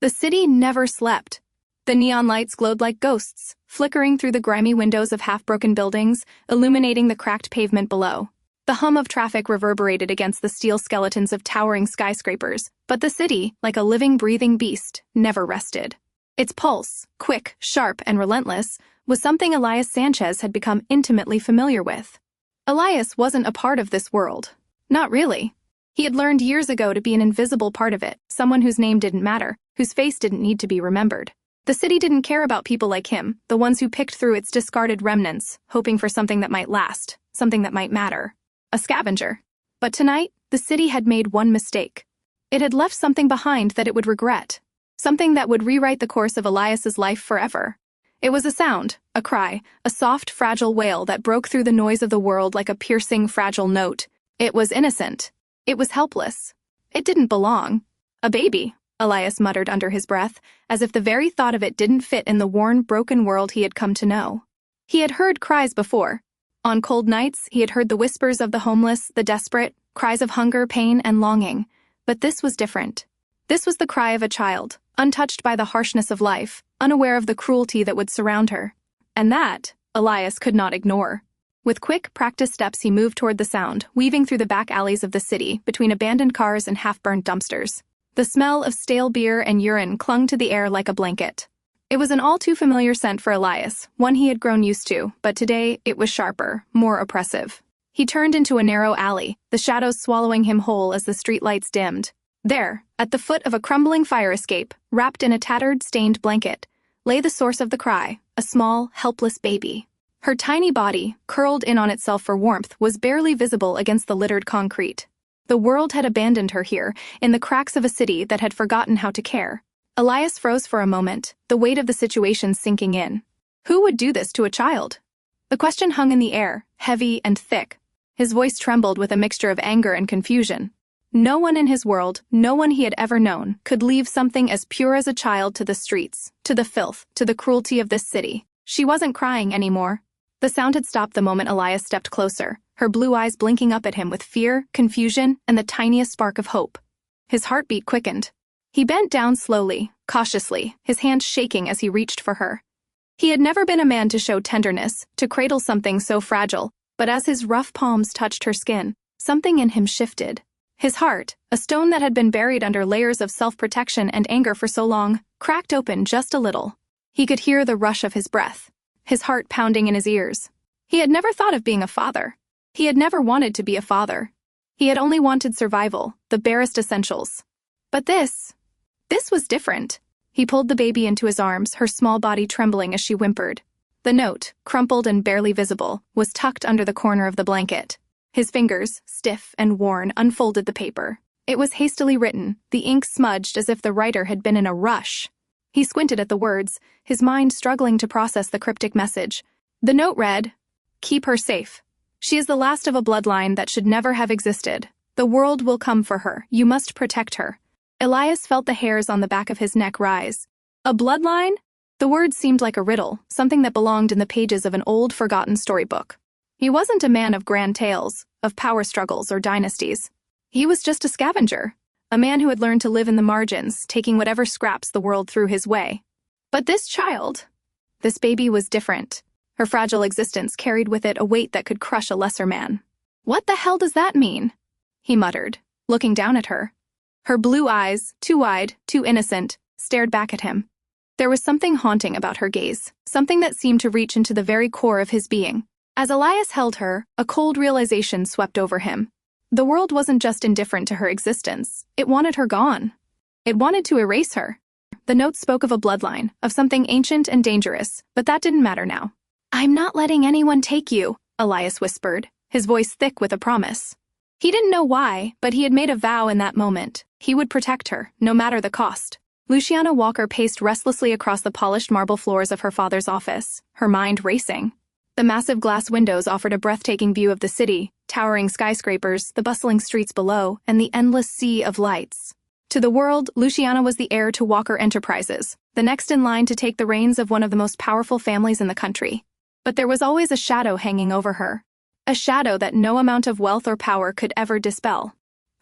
The city never slept. The neon lights glowed like ghosts, flickering through the grimy windows of half-broken buildings, illuminating the cracked pavement below. The hum of traffic reverberated against the steel skeletons of towering skyscrapers, but the city, like a living, breathing beast, never rested. Its pulse, quick, sharp, and relentless, was something Elias Sanchez had become intimately familiar with. Elias wasn't a part of this world. Not really. He had learned years ago to be an invisible part of it, someone whose name didn't matter, whose face didn't need to be remembered. The city didn't care about people like him, the ones who picked through its discarded remnants, hoping for something that might last, something that might matter. A scavenger. But tonight, the city had made one mistake. It had left something behind that it would regret. Something that would rewrite the course of Elias's life forever. It was a sound, a cry, a soft, fragile wail that broke through the noise of the world like a piercing, fragile note. It was innocent. It was helpless. It didn't belong. A baby, Elias muttered under his breath, as if the very thought of it didn't fit in the worn, broken world he had come to know. He had heard cries before. On cold nights, he had heard the whispers of the homeless, the desperate, cries of hunger, pain, and longing. But this was different. This was the cry of a child, untouched by the harshness of life, unaware of the cruelty that would surround her. And that, Elias could not ignore. With quick, practiced steps he moved toward the sound, weaving through the back alleys of the city, between abandoned cars and half-burned dumpsters. The smell of stale beer and urine clung to the air like a blanket. It was an all-too-familiar scent for Elias, one he had grown used to, but today it was sharper, more oppressive. He turned into a narrow alley, the shadows swallowing him whole as the streetlights dimmed. There, at the foot of a crumbling fire escape, wrapped in a tattered, stained blanket, lay the source of the cry, a small, helpless baby. Her tiny body, curled in on itself for warmth, was barely visible against the littered concrete. The world had abandoned her here, in the cracks of a city that had forgotten how to care. Elias froze for a moment, the weight of the situation sinking in. Who would do this to a child? The question hung in the air, heavy and thick. His voice trembled with a mixture of anger and confusion. No one in his world, no one he had ever known, could leave something as pure as a child to the streets, to the filth, to the cruelty of this city. She wasn't crying anymore. The sound had stopped the moment Elias stepped closer, her blue eyes blinking up at him with fear, confusion, and the tiniest spark of hope. His heartbeat quickened. He bent down slowly, cautiously, his hand shaking as he reached for her. He had never been a man to show tenderness, to cradle something so fragile, but as his rough palms touched her skin, something in him shifted. His heart, a stone that had been buried under layers of self-protection and anger for so long, cracked open just a little. He could hear the rush of his breath, his heart pounding in his ears. He had never thought of being a father. He had never wanted to be a father. He had only wanted survival, the barest essentials. But this was different. He pulled the baby into his arms, her small body trembling as she whimpered. The note, crumpled and barely visible, was tucked under the corner of the blanket. His fingers, stiff and worn, unfolded the paper. It was hastily written, the ink smudged as if the writer had been in a rush. He squinted at the words, his mind struggling to process the cryptic message. The note read, "Keep her safe. She is the last of a bloodline that should never have existed. The world will come for her. You must protect her." Elias felt the hairs on the back of his neck rise. A bloodline? The word seemed like a riddle, something that belonged in the pages of an old, forgotten storybook. He wasn't a man of grand tales, of power struggles or dynasties. He was just a scavenger, a man who had learned to live in the margins, taking whatever scraps the world threw his way. But this child, this baby was different. Her fragile existence carried with it a weight that could crush a lesser man. "What the hell does that mean?" he muttered, looking down at her. Her blue eyes, too wide, too innocent, stared back at him. There was something haunting about her gaze, something that seemed to reach into the very core of his being. As Elias held her, a cold realization swept over him. The world wasn't just indifferent to her existence, it wanted her gone. It wanted to erase her. The note spoke of a bloodline, of something ancient and dangerous, but that didn't matter now. "I'm not letting anyone take you," Elias whispered, his voice thick with a promise. He didn't know why, but he had made a vow in that moment. He would protect her, no matter the cost. Luciana Walker paced restlessly across the polished marble floors of her father's office, her mind racing. The massive glass windows offered a breathtaking view of the city, towering skyscrapers, the bustling streets below, and the endless sea of lights. To the world, Luciana was the heir to Walker Enterprises, the next in line to take the reins of one of the most powerful families in the country. But there was always a shadow hanging over her. A shadow that no amount of wealth or power could ever dispel.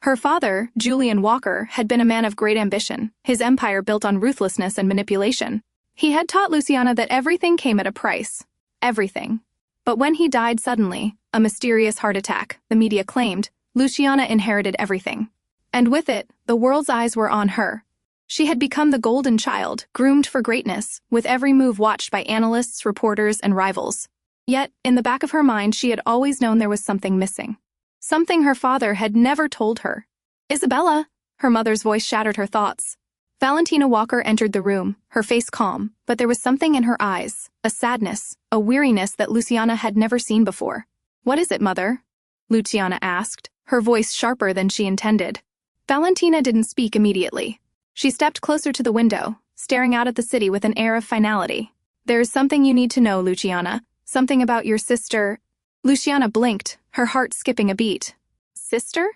Her father, Julian Walker, had been a man of great ambition, his empire built on ruthlessness and manipulation. He had taught Luciana that everything came at a price. Everything. But when he died suddenly, a mysterious heart attack, the media claimed, Luciana inherited everything. And with it, the world's eyes were on her. She had become the golden child, groomed for greatness, with every move watched by analysts, reporters, and rivals. Yet, in the back of her mind, she had always known there was something missing. Something her father had never told her. Isabella! Her mother's voice shattered her thoughts. Valentina Walker entered the room, her face calm, but there was something in her eyes, a sadness, a weariness that Luciana had never seen before. "What is it, mother?" Luciana asked, her voice sharper than she intended. Valentina didn't speak immediately. She stepped closer to the window, staring out at the city with an air of finality. "There is something you need to know, Luciana. Something about your sister." Luciana blinked, her heart skipping a beat. "Sister?"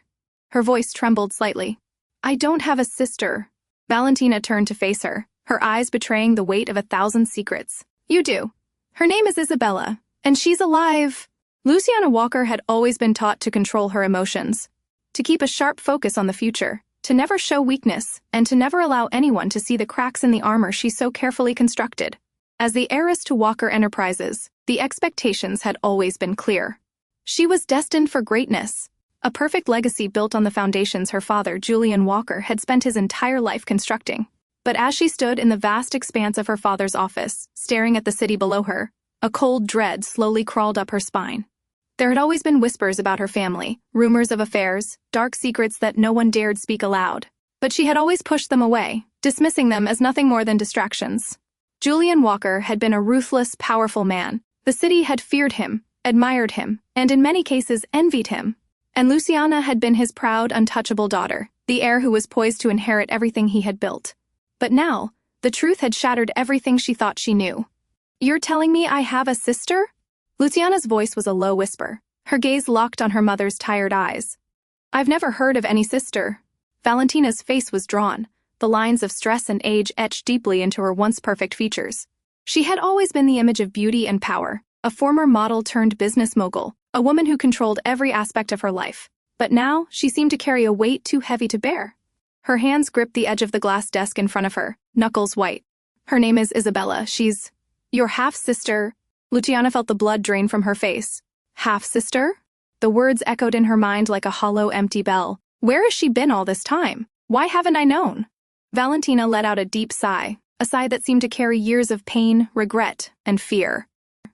Her voice trembled slightly. "I don't have a sister." Valentina turned to face her, her eyes betraying the weight of 1,000 secrets. "You do. Her name is Isabella, and she's alive." Luciana Walker had always been taught to control her emotions, to keep a sharp focus on the future, to never show weakness, and to never allow anyone to see the cracks in the armor she so carefully constructed. As the heiress to Walker Enterprises, the expectations had always been clear. She was destined for greatness, a perfect legacy built on the foundations her father, Julian Walker, had spent his entire life constructing. But as she stood in the vast expanse of her father's office, staring at the city below her, a cold dread slowly crawled up her spine. There had always been whispers about her family, rumors of affairs, dark secrets that no one dared speak aloud. But she had always pushed them away, dismissing them as nothing more than distractions. Julian Walker had been a ruthless, powerful man. The city had feared him, admired him, and in many cases envied him. And Luciana had been his proud, untouchable daughter, the heir who was poised to inherit everything he had built. But now, the truth had shattered everything she thought she knew. "You're telling me I have a sister?" Luciana's voice was a low whisper, her gaze locked on her mother's tired eyes. "I've never heard of any sister." Valentina's face was drawn, the lines of stress and age etched deeply into her once perfect features. She had always been the image of beauty and power, a former model turned business mogul, a woman who controlled every aspect of her life. But now, she seemed to carry a weight too heavy to bear. Her hands gripped the edge of the glass desk in front of her, knuckles white. "Her name is Isabella. She's your half-sister." Luciana felt the blood drain from her face. "Half-sister?" The words echoed in her mind like a hollow, empty bell. "Where has she been all this time? Why haven't I known?" Valentina let out a deep sigh, a sigh that seemed to carry years of pain, regret, and fear.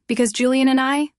"Because Julian and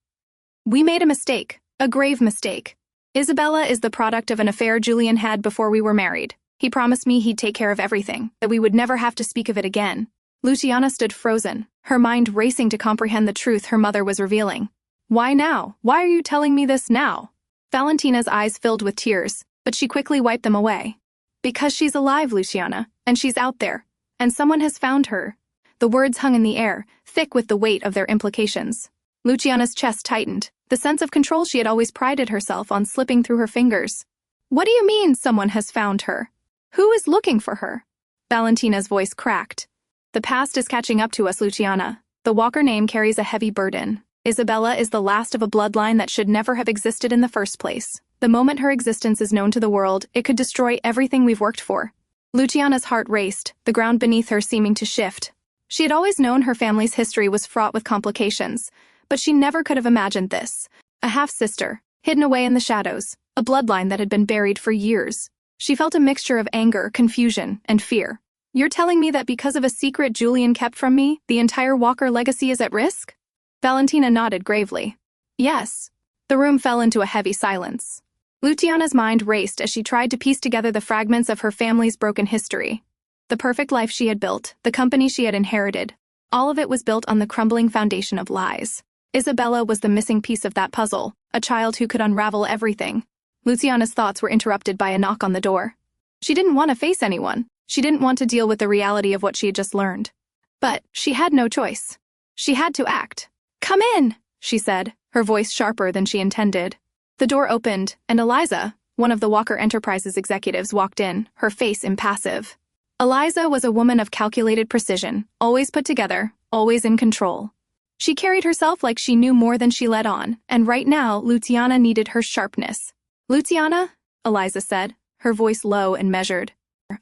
we made a mistake, a grave mistake. Isabella is the product of an affair Julian had before we were married. He promised me he'd take care of everything, that we would never have to speak of it again." Luciana stood frozen, her mind racing to comprehend the truth her mother was revealing. "Why now? Why are you telling me this now?" Valentina's eyes filled with tears, but she quickly wiped them away. "Because she's alive, Luciana, and she's out there, and someone has found her." The words hung in the air, thick with the weight of their implications. Luciana's chest tightened, the sense of control she had always prided herself on slipping through her fingers. "What do you mean, someone has found her? Who is looking for her?" Valentina's voice cracked. "The past is catching up to us, Luciana. The Walker name carries a heavy burden. Isabella is the last of a bloodline that should never have existed in the first place. The moment her existence is known to the world, it could destroy everything we've worked for." Luciana's heart raced, the ground beneath her seeming to shift. She had always known her family's history was fraught with complications, but she never could have imagined this. A half-sister, hidden away in the shadows, a bloodline that had been buried for years. She felt a mixture of anger, confusion, and fear. "You're telling me that because of a secret Julian kept from me, the entire Walker legacy is at risk?" Valentina nodded gravely. "Yes." The room fell into a heavy silence. Luciana's mind raced as she tried to piece together the fragments of her family's broken history. The perfect life she had built, the company she had inherited, all of it was built on the crumbling foundation of lies. Isabella was the missing piece of that puzzle, a child who could unravel everything. Luciana's thoughts were interrupted by a knock on the door. She didn't want to face anyone. She didn't want to deal with the reality of what she had just learned. But she had no choice. She had to act. "Come in," she said, her voice sharper than she intended. The door opened, and Eliza, one of the Walker Enterprises executives, walked in, her face impassive. Eliza was a woman of calculated precision, always put together, always in control. She carried herself like she knew more than she let on, and right now, Luciana needed her sharpness. "Luciana," Eliza said, her voice low and measured.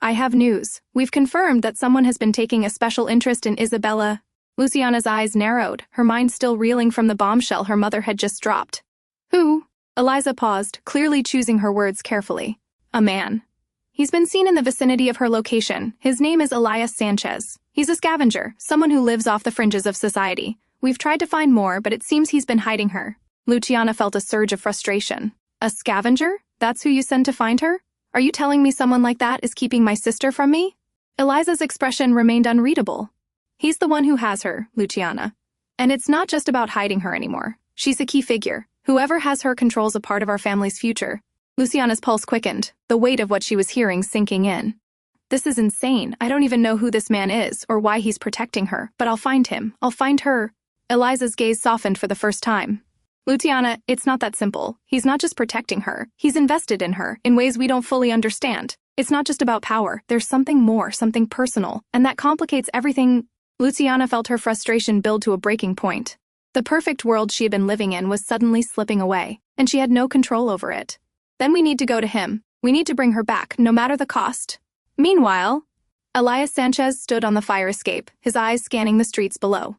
I have news. We've confirmed that someone has been taking a special interest in Isabella. Luciana's eyes narrowed, her mind still reeling from the bombshell her mother had just dropped. Who? Eliza paused, clearly choosing her words carefully. A man. He's been seen in the vicinity of her location. His name is Elias Sanchez. He's a scavenger, someone who lives off the fringes of society. We've tried to find more, but it seems he's been hiding her. Luciana felt a surge of frustration. A scavenger? That's who you send to find her? Are you telling me someone like that is keeping my sister from me? Eliza's expression remained unreadable. He's the one who has her, Luciana. And it's not just about hiding her anymore. She's a key figure. Whoever has her controls a part of our family's future. Luciana's pulse quickened, the weight of what she was hearing sinking in. This is insane. I don't even know who this man is or why he's protecting her, but I'll find him. I'll find her. Eliza's gaze softened for the first time. Luciana, it's not that simple. He's not just protecting her. He's invested in her in ways we don't fully understand. It's not just about power. There's something more, something personal, and that complicates everything. Luciana felt her frustration build to a breaking point. The perfect world she had been living in was suddenly slipping away, and she had no control over it. Then we need to go to him. We need to bring her back, no matter the cost. Meanwhile, Elias Sanchez stood on the fire escape, his eyes scanning the streets below.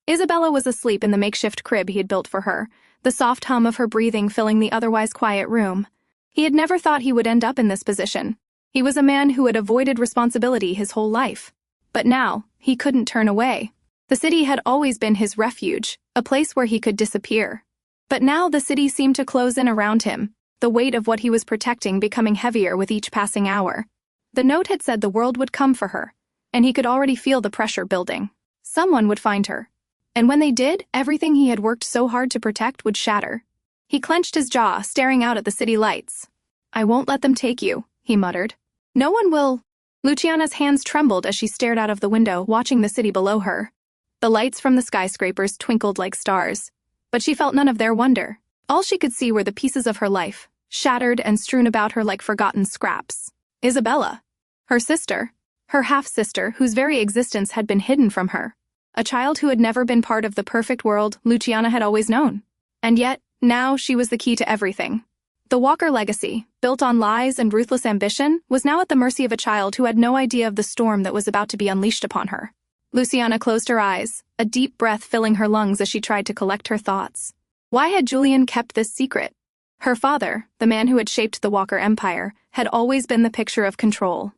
Isabella was asleep in the makeshift crib he had built for her, the soft hum of her breathing filling the otherwise quiet room. He had never thought he would end up in this position. He was a man who had avoided responsibility his whole life. But now, he couldn't turn away. The city had always been his refuge, a place where he could disappear. But now the city seemed to close in around him, the weight of what he was protecting becoming heavier with each passing hour. The note had said the world would come for her, and he could already feel the pressure building. Someone would find her. And when they did, everything he had worked so hard to protect would shatter. He clenched his jaw, staring out at the city lights. I won't let them take you, he muttered. No one will. Luciana's hands trembled as she stared out of the window, watching the city below her. The lights from the skyscrapers twinkled like stars, but she felt none of their wonder. All she could see were the pieces of her life, shattered and strewn about her like forgotten scraps. Isabella. Her sister. Her half-sister, whose very existence had been hidden from her. A child who had never been part of the perfect world Luciana had always known. And yet, now she was the key to everything. The Walker legacy, built on lies and ruthless ambition, was now at the mercy of a child who had no idea of the storm that was about to be unleashed upon her. Luciana closed her eyes, a deep breath filling her lungs as she tried to collect her thoughts. Why had Julian kept this secret? Her father, the man who had shaped the Walker empire, had always been the picture of control.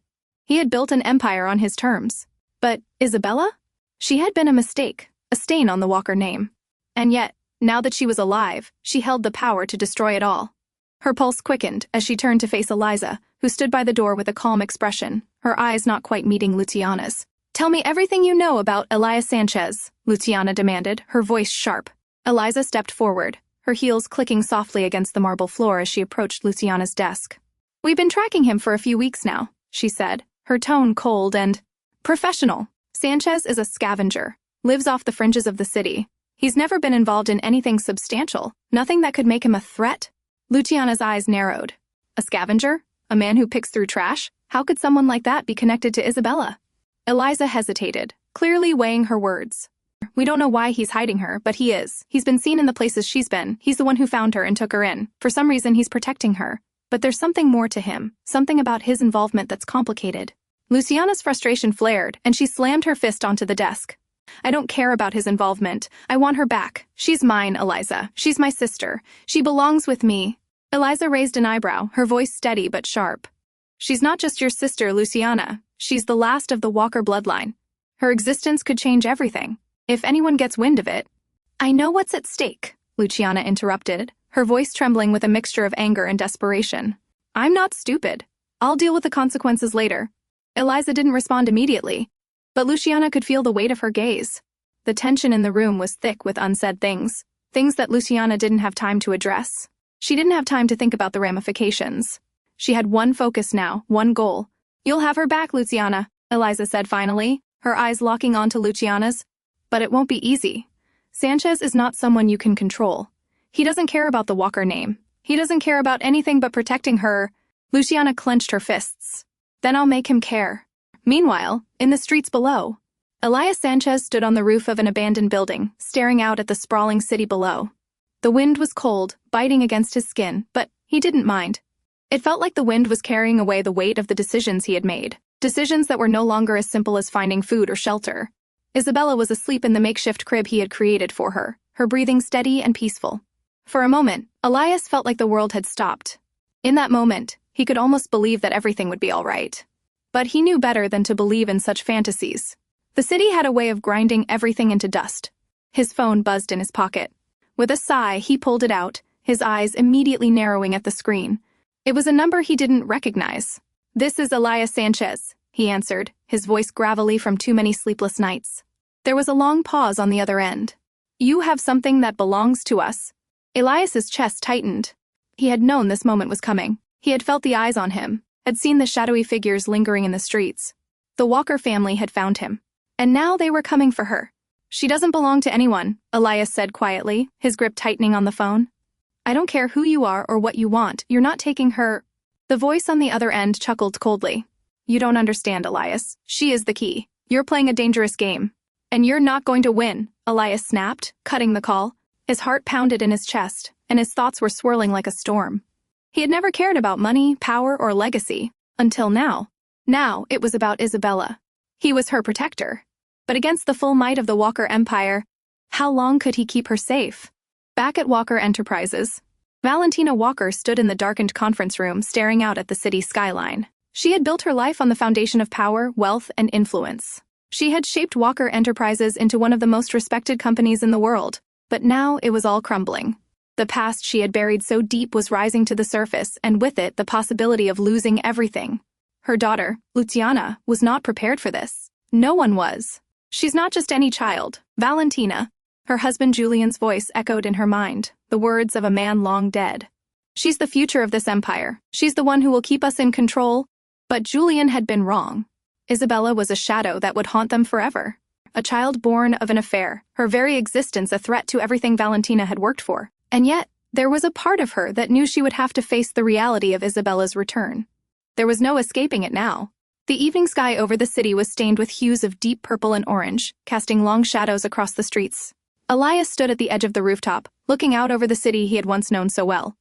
He had built an empire on his terms. But Isabella? She had been a mistake, a stain on the Walker name. And yet, now that she was alive, she held the power to destroy it all. Her pulse quickened as she turned to face Eliza, who stood by the door with a calm expression, her eyes not quite meeting Luciana's. Tell me everything you know about Elias Sanchez, Luciana demanded, her voice sharp. Eliza stepped forward, her heels clicking softly against the marble floor as she approached Luciana's desk. We've been tracking him for a few weeks now, she said, her tone cold and professional. Sanchez is a scavenger, lives off the fringes of the city. He's never been involved in anything substantial, nothing that could make him a threat. Luciana's eyes narrowed. A scavenger? A man who picks through trash? How could someone like that be connected to Isabella? Eliza hesitated, clearly weighing her words. We don't know why he's hiding her, but he is. He's been seen in the places she's been. He's the one who found her and took her in. For some reason, he's protecting her. But there's something more to him, something about his involvement that's complicated. Luciana's frustration flared, and she slammed her fist onto the desk. I don't care about his involvement. I want her back. She's mine, Eliza. She's my sister. She belongs with me. Eliza raised an eyebrow, her voice steady but sharp. She's not just your sister, Luciana. She's the last of the Walker bloodline. Her existence could change everything. If anyone gets wind of it. I know what's at stake, Luciana interrupted, her voice trembling with a mixture of anger and desperation. I'm not stupid. I'll deal with the consequences later. Eliza didn't respond immediately, but Luciana could feel the weight of her gaze. The tension in the room was thick with unsaid things that Luciana didn't have time to address. She didn't have time to think about the ramifications. She had one focus now, one goal. You'll have her back, Luciana, Eliza said finally, her eyes locking onto Luciana's. But it won't be easy. Sanchez is not someone you can control. He doesn't care about the Walker name. He doesn't care about anything but protecting her. Luciana clenched her fists. Then I'll make him care. Meanwhile, in the streets below, Elias Sanchez stood on the roof of an abandoned building, staring out at the sprawling city below. The wind was cold, biting against his skin, but he didn't mind. It felt like the wind was carrying away the weight of the decisions he had made, decisions that were no longer as simple as finding food or shelter. Isabella was asleep in the makeshift crib he had created for her, her breathing steady and peaceful. For a moment, Elias felt like the world had stopped. In that moment, he could almost believe that everything would be all right. But he knew better than to believe in such fantasies. The city had a way of grinding everything into dust. His phone buzzed in his pocket. With a sigh, he pulled it out, his eyes immediately narrowing at the screen. It was a number he didn't recognize. "This is Elias Sanchez," he answered, his voice gravelly from too many sleepless nights. There was a long pause on the other end. "You have something that belongs to us." Elias's chest tightened. He had known this moment was coming. He had felt the eyes on him, had seen the shadowy figures lingering in the streets. The Walker family had found him. And now they were coming for her. "She doesn't belong to anyone," Elias said quietly, his grip tightening on the phone. "I don't care who you are or what you want, you're not taking her." The voice on the other end chuckled coldly. "You don't understand, Elias. She is the key. You're playing a dangerous game. And you're not going to win," Elias snapped, cutting the call. His heart pounded in his chest, and his thoughts were swirling like a storm. He had never cared about money, power, or legacy, until now. Now it was about Isabella. He was her protector. But against the full might of the Walker Empire, how long could he keep her safe? Back at Walker Enterprises, Valentina Walker stood in the darkened conference room staring out at the city skyline. She had built her life on the foundation of power, wealth, and influence. She had shaped Walker Enterprises into one of the most respected companies in the world, but now it was all crumbling. The past she had buried so deep was rising to the surface, and with it the possibility of losing everything. Her daughter, Luciana, was not prepared for this. No one was. "She's not just any child, Valentina." Her husband Julian's voice echoed in her mind, the words of a man long dead. "She's the future of this empire. She's the one who will keep us in control." But Julian had been wrong. Isabella was a shadow that would haunt them forever. A child born of an affair, her very existence a threat to everything Valentina had worked for. And yet, there was a part of her that knew she would have to face the reality of Isabella's return. There was no escaping it now. The evening sky over the city was stained with hues of deep purple and orange, casting long shadows across the streets. Elias stood at the edge of the rooftop, looking out over the city he had once known so well.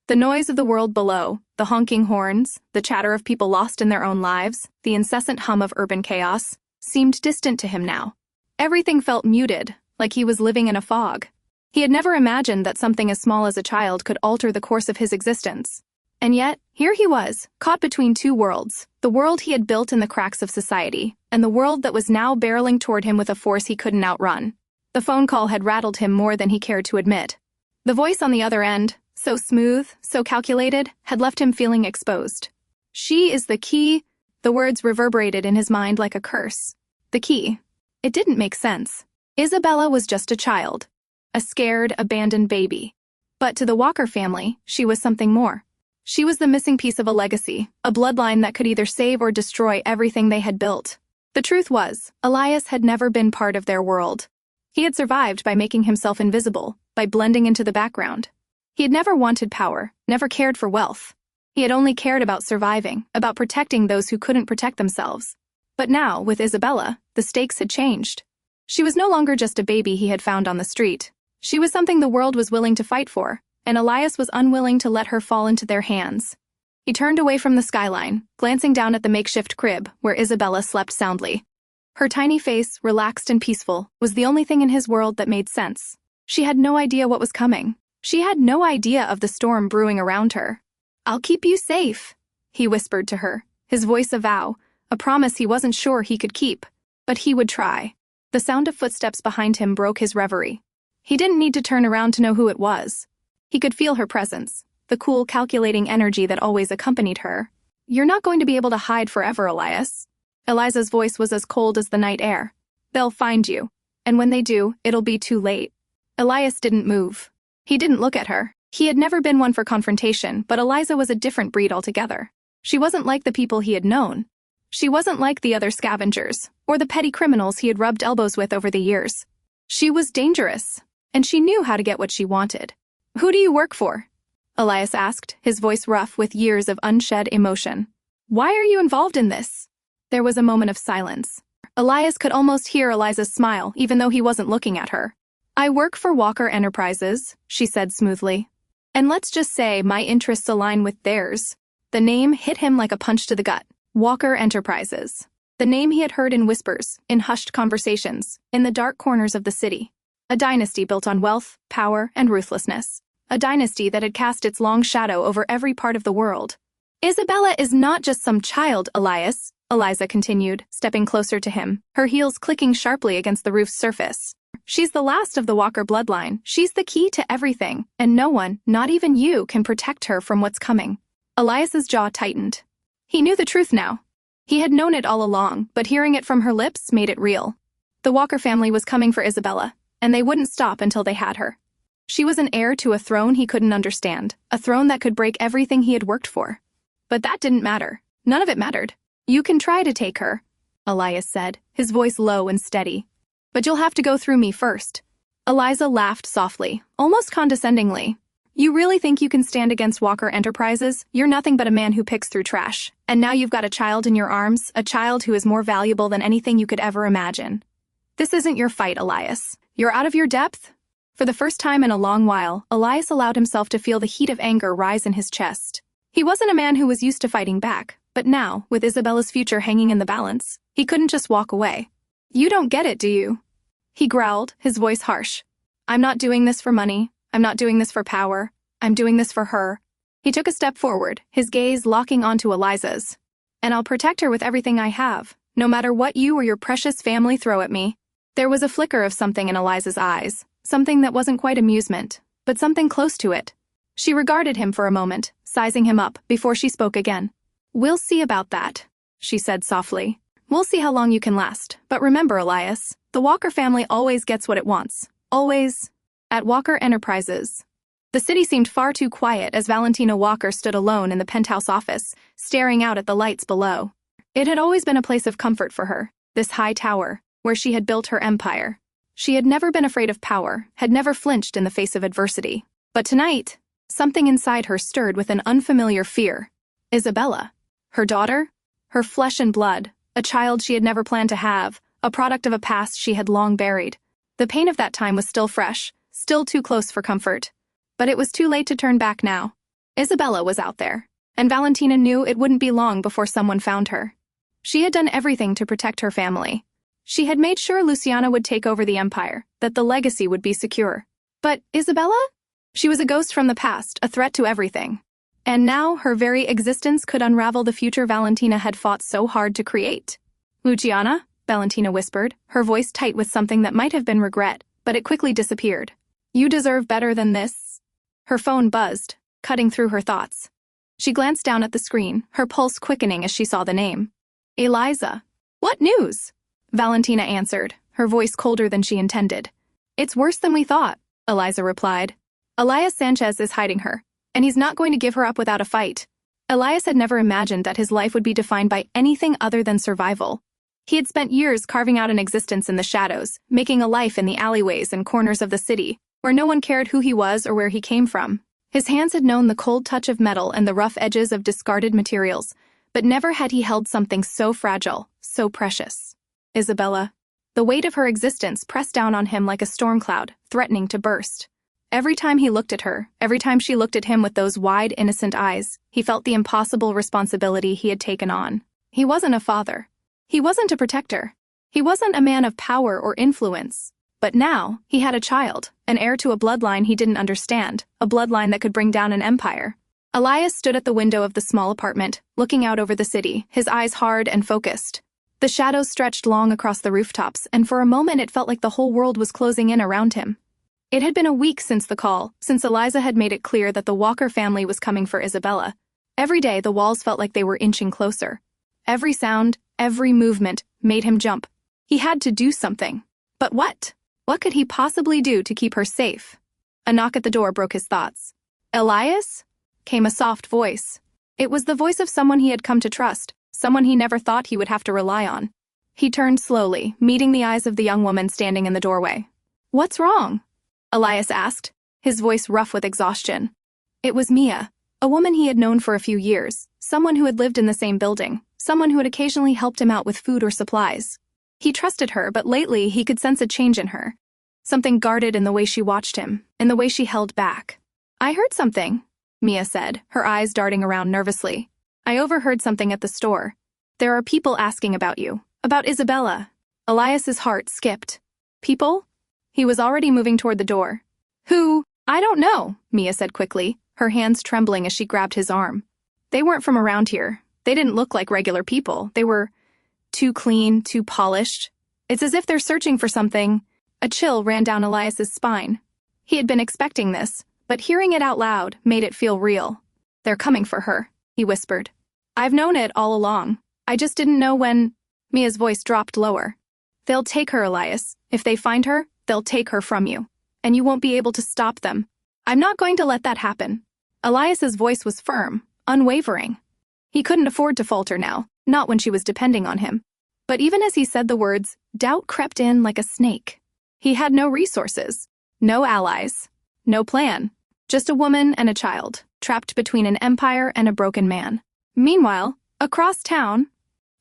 The noise of the world below, the honking horns, the chatter of people lost in their own lives, the incessant hum of urban chaos, seemed distant to him now. Everything felt muted, like he was living in a fog. He had never imagined that something as small as a child could alter the course of his existence. And yet, here he was, caught between two worlds, the world he had built in the cracks of society, and the world that was now barreling toward him with a force he couldn't outrun. The phone call had rattled him more than he cared to admit. The voice on the other end, so smooth, so calculated, had left him feeling exposed. "She is the key." The words reverberated in his mind like a curse. The key. It didn't make sense. Isabella was just a child. A scared, abandoned baby. But to the Walker family, she was something more. She was the missing piece of a legacy, a bloodline that could either save or destroy everything they had built. The truth was, Elias had never been part of their world. He had survived by making himself invisible, by blending into the background. He had never wanted power, never cared for wealth. He had only cared about surviving, about protecting those who couldn't protect themselves. But now, with Isabella, the stakes had changed. She was no longer just a baby he had found on the street. She was something the world was willing to fight for, and Elias was unwilling to let her fall into their hands. He turned away from the skyline, glancing down at the makeshift crib where Isabella slept soundly. Her tiny face, relaxed and peaceful, was the only thing in his world that made sense. She had no idea what was coming. She had no idea of the storm brewing around her. "I'll keep you safe," he whispered to her, his voice a vow, a promise he wasn't sure he could keep. But he would try. The sound of footsteps behind him broke his reverie. He didn't need to turn around to know who it was. He could feel her presence, the cool, calculating energy that always accompanied her. "You're not going to be able to hide forever, Elias." Eliza's voice was as cold as the night air. "They'll find you. And when they do, it'll be too late." Elias didn't move. He didn't look at her. He had never been one for confrontation, but Eliza was a different breed altogether. She wasn't like the people he had known. She wasn't like the other scavengers, or the petty criminals he had rubbed elbows with over the years. She was dangerous, and she knew how to get what she wanted. "Who do you work for?" Elias asked, his voice rough with years of unshed emotion. "Why are you involved in this?" There was a moment of silence. Elias could almost hear Eliza's smile, even though he wasn't looking at her. "I work for Walker Enterprises," she said smoothly. "And let's just say my interests align with theirs." The name hit him like a punch to the gut. Walker Enterprises. The name he had heard in whispers, in hushed conversations, in the dark corners of the city. A dynasty built on wealth, power, and ruthlessness. A dynasty that had cast its long shadow over every part of the world. Isabella is not just some child, Elias, Eliza continued, stepping closer to him, her heels clicking sharply against the roof's surface. She's the last of the Walker bloodline. She's the key to everything, and no one, not even you, can protect her from what's coming. Elias's jaw tightened. He knew the truth now. He had known it all along, but hearing it from her lips made it real. The Walker family was coming for Isabella, and they wouldn't stop until they had her. She was an heir to a throne he couldn't understand, a throne that could break everything he had worked for. But that didn't matter. None of it mattered. You can try to take her, Elias said, his voice low and steady. But you'll have to go through me first. Eliza laughed softly, almost condescendingly. You really think you can stand against Walker Enterprises? You're nothing but a man who picks through trash. And now you've got a child in your arms, a child who is more valuable than anything you could ever imagine. This isn't your fight, Elias. You're out of your depth? For the first time in a long while, Elias allowed himself to feel the heat of anger rise in his chest. He wasn't a man who was used to fighting back, but now, with Isabella's future hanging in the balance, he couldn't just walk away. You don't get it, do you? He growled, his voice harsh. I'm not doing this for money. I'm not doing this for power. I'm doing this for her. He took a step forward, his gaze locking onto Eliza's. And I'll protect her with everything I have, no matter what you or your precious family throw at me. There was a flicker of something in Eliza's eyes, something that wasn't quite amusement, but something close to it. She regarded him for a moment, sizing him up, before she spoke again. We'll see about that, she said softly. We'll see how long you can last, but remember, Elias, the Walker family always gets what it wants. Always. At Walker Enterprises. The city seemed far too quiet as Valentina Walker stood alone in the penthouse office, staring out at the lights below. It had always been a place of comfort for her, this high tower, where she had built her empire. She had never been afraid of power, had never flinched in the face of adversity. But tonight, something inside her stirred with an unfamiliar fear. Isabella. Her daughter? Her flesh and blood, a child she had never planned to have, a product of a past she had long buried. The pain of that time was still fresh, still too close for comfort. But it was too late to turn back now. Isabella was out there, and Valentina knew it wouldn't be long before someone found her. She had done everything to protect her family. She had made sure Luciana would take over the empire, that the legacy would be secure. But Isabella? She was a ghost from the past, a threat to everything. And now her very existence could unravel the future Valentina had fought so hard to create. Luciana? Valentina whispered, her voice tight with something that might have been regret, but it quickly disappeared. You deserve better than this. Her phone buzzed, cutting through her thoughts. She glanced down at the screen, her pulse quickening as she saw the name. Eliza. What news? Valentina answered, her voice colder than she intended. It's worse than we thought, Eliza replied. Elias Sanchez is hiding her, and he's not going to give her up without a fight. Elias had never imagined that his life would be defined by anything other than survival. He had spent years carving out an existence in the shadows, making a life in the alleyways and corners of the city, where no one cared who he was or where he came from. His hands had known the cold touch of metal and the rough edges of discarded materials, but never had he held something so fragile, so precious. Isabella. The weight of her existence pressed down on him like a storm cloud, threatening to burst. Every time he looked at her, every time she looked at him with those wide, innocent eyes, he felt the impossible responsibility he had taken on. He wasn't a father. He wasn't a protector. He wasn't a man of power or influence. But now, he had a child, an heir to a bloodline he didn't understand, a bloodline that could bring down an empire. Elias stood at the window of the small apartment, looking out over the city, his eyes hard and focused. The shadows stretched long across the rooftops, and for a moment it felt like the whole world was closing in around him. It had been a week since the call, since Eliza had made it clear that the Walker family was coming for Isabella. Every day, the walls felt like they were inching closer. Every sound, every movement, made him jump. He had to do something. But what? What could he possibly do to keep her safe? A knock at the door broke his thoughts. Elias? Came a soft voice. It was the voice of someone he had come to trust, someone he never thought he would have to rely on. He turned slowly, meeting the eyes of the young woman standing in the doorway. What's wrong? Elias asked, his voice rough with exhaustion. It was Mia, a woman he had known for a few years, someone who had lived in the same building, someone who had occasionally helped him out with food or supplies. He trusted her, but lately he could sense a change in her. Something guarded in the way she watched him, in the way she held back. I heard something, Mia said, her eyes darting around nervously. I overheard something at the store. There are people asking about you. About Isabella. Elias's heart skipped. People? He was already moving toward the door. Who? I don't know, Mia said quickly, her hands trembling as she grabbed his arm. They weren't from around here. They didn't look like regular people. They were too clean, too polished. It's as if they're searching for something. A chill ran down Elias's spine. He had been expecting this, but hearing it out loud made it feel real. They're coming for her, he whispered. I've known it all along. I just didn't know when. Mia's voice dropped lower. They'll take her, Elias. If they find her, they'll take her from you. And you won't be able to stop them. I'm not going to let that happen. Elias's voice was firm, unwavering. He couldn't afford to falter now, not when she was depending on him. But even as he said the words, doubt crept in like a snake. He had no resources, no allies, no plan. Just a woman and a child, trapped between an empire and a broken man. Meanwhile, across town,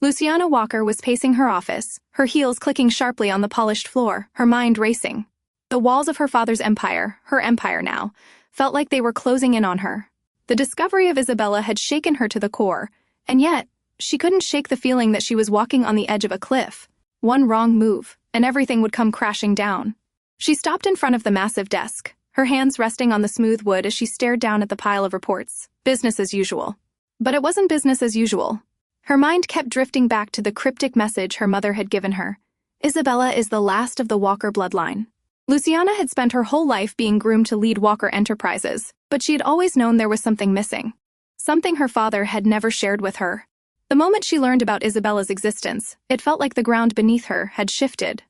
Luciana Walker was pacing her office, her heels clicking sharply on the polished floor, her mind racing. The walls of her father's empire, her empire now, felt like they were closing in on her. The discovery of Isabella had shaken her to the core, and yet, she couldn't shake the feeling that she was walking on the edge of a cliff. One wrong move, and everything would come crashing down. She stopped in front of the massive desk, her hands resting on the smooth wood as she stared down at the pile of reports. Business as usual. But it wasn't business as usual. Her mind kept drifting back to the cryptic message her mother had given her. Isabella is the last of the Walker bloodline. Luciana had spent her whole life being groomed to lead Walker Enterprises, but she had always known there was something missing. Something her father had never shared with her. The moment she learned about Isabella's existence, it felt like the ground beneath her had shifted.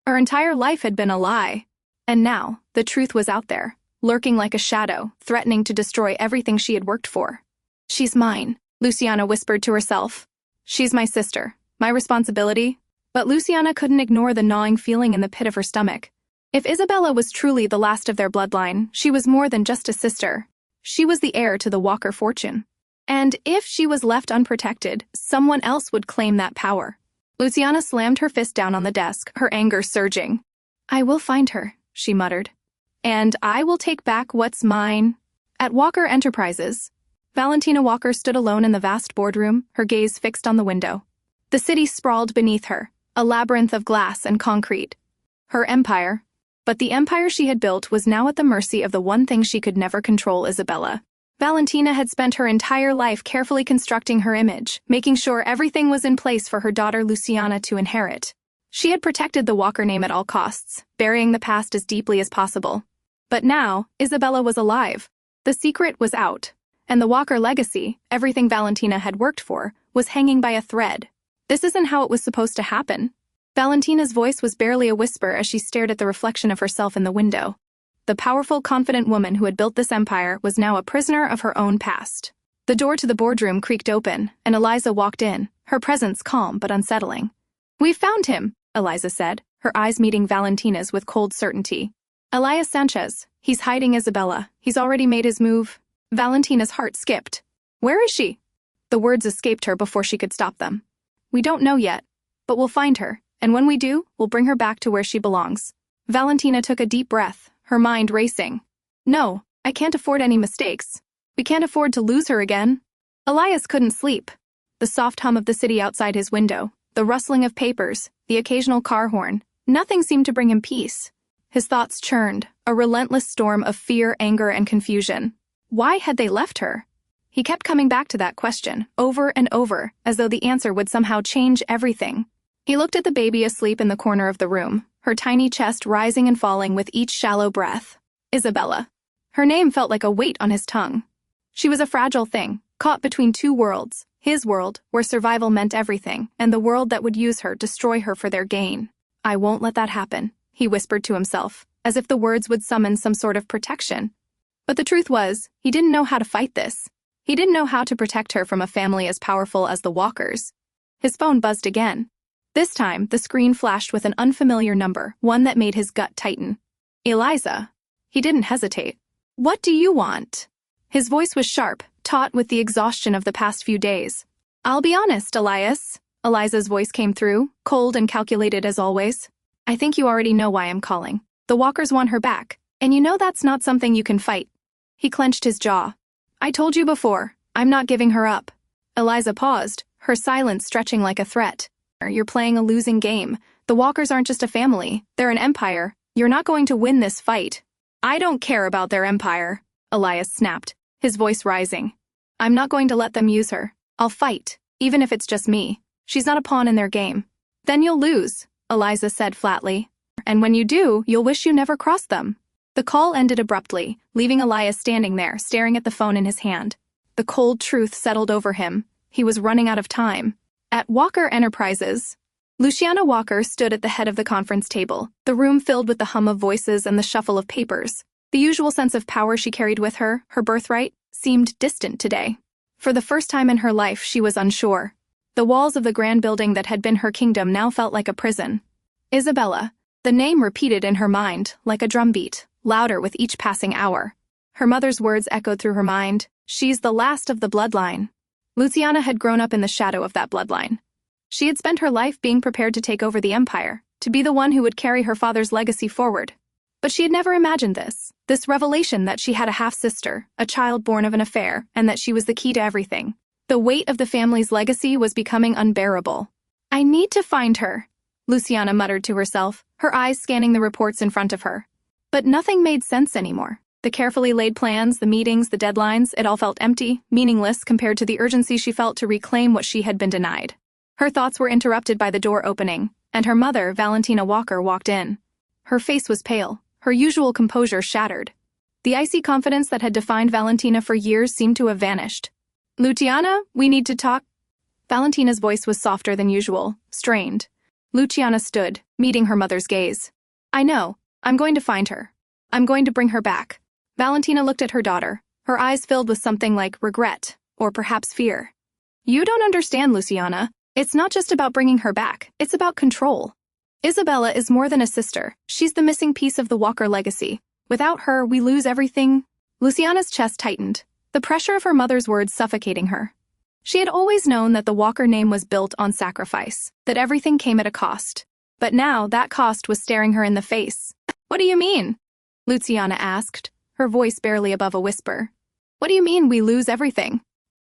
Her entire life had been a lie. And now, the truth was out there, lurking like a shadow, threatening to destroy everything she had worked for. She's mine, Luciana whispered to herself. She's my sister, my responsibility. But Luciana couldn't ignore the gnawing feeling in the pit of her stomach. If Isabella was truly the last of their bloodline, she was more than just a sister. She was the heir to the Walker fortune. And if she was left unprotected, someone else would claim that power. Luciana slammed her fist down on the desk, her anger surging. I will find her, she muttered. And I will take back what's mine. At Walker Enterprises, Valentina Walker stood alone in the vast boardroom, her gaze fixed on the window. The city sprawled beneath her, a labyrinth of glass and concrete. Her empire. But the empire she had built was now at the mercy of the one thing she could never control, Isabella. Valentina had spent her entire life carefully constructing her image, making sure everything was in place for her daughter Luciana to inherit. She had protected the Walker name at all costs, burying the past as deeply as possible. But now, Isabella was alive. The secret was out. And the Walker legacy, everything Valentina had worked for, was hanging by a thread. This isn't how it was supposed to happen. Valentina's voice was barely a whisper as she stared at the reflection of herself in the window. The powerful, confident woman who had built this empire was now a prisoner of her own past. The door to the boardroom creaked open, and Eliza walked in, her presence calm but unsettling. "We've found him," Eliza said, her eyes meeting Valentina's with cold certainty. "Elias Sanchez. He's hiding Isabella. He's already made his move." Valentina's heart skipped. "Where is she?" The words escaped her before she could stop them. "We don't know yet, but we'll find her, and when we do, we'll bring her back to where she belongs." Valentina took a deep breath, her mind racing. "No, I can't afford any mistakes. We can't afford to lose her again." Elias couldn't sleep. The soft hum of the city outside his window, the rustling of papers, the occasional car horn, nothing seemed to bring him peace. His thoughts churned, a relentless storm of fear, anger, and confusion. Why had they left her? He kept coming back to that question, over and over, as though the answer would somehow change everything. He looked at the baby asleep in the corner of the room, her tiny chest rising and falling with each shallow breath. Isabella. Her name felt like a weight on his tongue. She was a fragile thing, caught between two worlds, his world, where survival meant everything, and the world that would use her, destroy her for their gain. "I won't let that happen," he whispered to himself, as if the words would summon some sort of protection. But the truth was, he didn't know how to fight this. He didn't know how to protect her from a family as powerful as the Walkers. His phone buzzed again. This time, the screen flashed with an unfamiliar number, one that made his gut tighten. Eliza. He didn't hesitate. "What do you want?" His voice was sharp, taut with the exhaustion of the past few days. "I'll be honest, Elias." Eliza's voice came through, cold and calculated as always. "I think you already know why I'm calling. The Walkers want her back, and you know that's not something you can fight." He clenched his jaw. "I told you before, I'm not giving her up." Eliza paused, her silence stretching like a threat. You're playing a losing game. The Walkers aren't just a family, they're an empire. You're not going to win this fight. I don't care about their empire, Elias snapped, his voice rising. I'm not going to let them use her. I'll fight, even if it's just me. She's not a pawn in their game. Then you'll lose, Eliza said flatly. And when you do, you'll wish you never crossed them. The call ended abruptly, leaving Elias standing there, staring at the phone in his hand. The cold truth settled over him. He was running out of time. At Walker Enterprises, Luciana Walker stood at the head of the conference table, the room filled with the hum of voices and the shuffle of papers. The usual sense of power she carried with her, her birthright, seemed distant today. For the first time in her life, she was unsure. The walls of the grand building that had been her kingdom now felt like a prison. Isabella, the name repeated in her mind, like a drumbeat, louder with each passing hour. Her mother's words echoed through her mind. She's the last of the bloodline. Luciana had grown up in the shadow of that bloodline. She had spent her life being prepared to take over the empire, to be the one who would carry her father's legacy forward. But she had never imagined this revelation that she had a half-sister, a child born of an affair, and that she was the key to everything. The weight of the family's legacy was becoming unbearable. I need to find her, Luciana muttered to herself, her eyes scanning the reports in front of her. But nothing made sense anymore. The carefully laid plans, the meetings, the deadlines, it all felt empty, meaningless compared to the urgency she felt to reclaim what she had been denied. Her thoughts were interrupted by the door opening, and her mother, Valentina Walker, walked in. Her face was pale, her usual composure shattered. The icy confidence that had defined Valentina for years seemed to have vanished. Luciana, we need to talk. Valentina's voice was softer than usual, strained. Luciana stood, meeting her mother's gaze. I know. I'm going to find her. I'm going to bring her back. Valentina looked at her daughter, her eyes filled with something like regret, or perhaps fear. You don't understand, Luciana. It's not just about bringing her back, it's about control. Isabella is more than a sister. She's the missing piece of the Walker legacy. Without her, we lose everything. Luciana's chest tightened, the pressure of her mother's words suffocating her. She had always known that the Walker name was built on sacrifice, that everything came at a cost. But now that cost was staring her in the face. What do you mean? Luciana asked, her voice barely above a whisper. What do you mean we lose everything?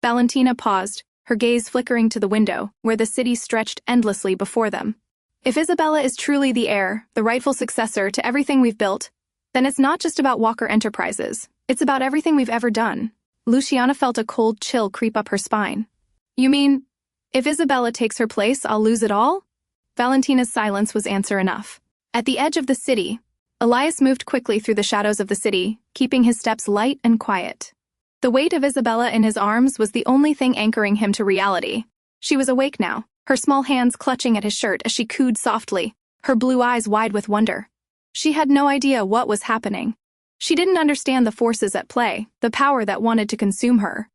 Valentina paused, her gaze flickering to the window, where the city stretched endlessly before them. If Isabella is truly the heir, the rightful successor to everything we've built, then it's not just about Walker Enterprises, it's about everything we've ever done. Luciana felt a cold chill creep up her spine. You mean, if Isabella takes her place, I'll lose it all? Valentina's silence was answer enough. At the edge of the city, Elias moved quickly through the shadows of the city, keeping his steps light and quiet. The weight of Isabella in his arms was the only thing anchoring him to reality. She was awake now, her small hands clutching at his shirt as she cooed softly, her blue eyes wide with wonder. She had no idea what was happening. She didn't understand the forces at play, the power that wanted to consume her.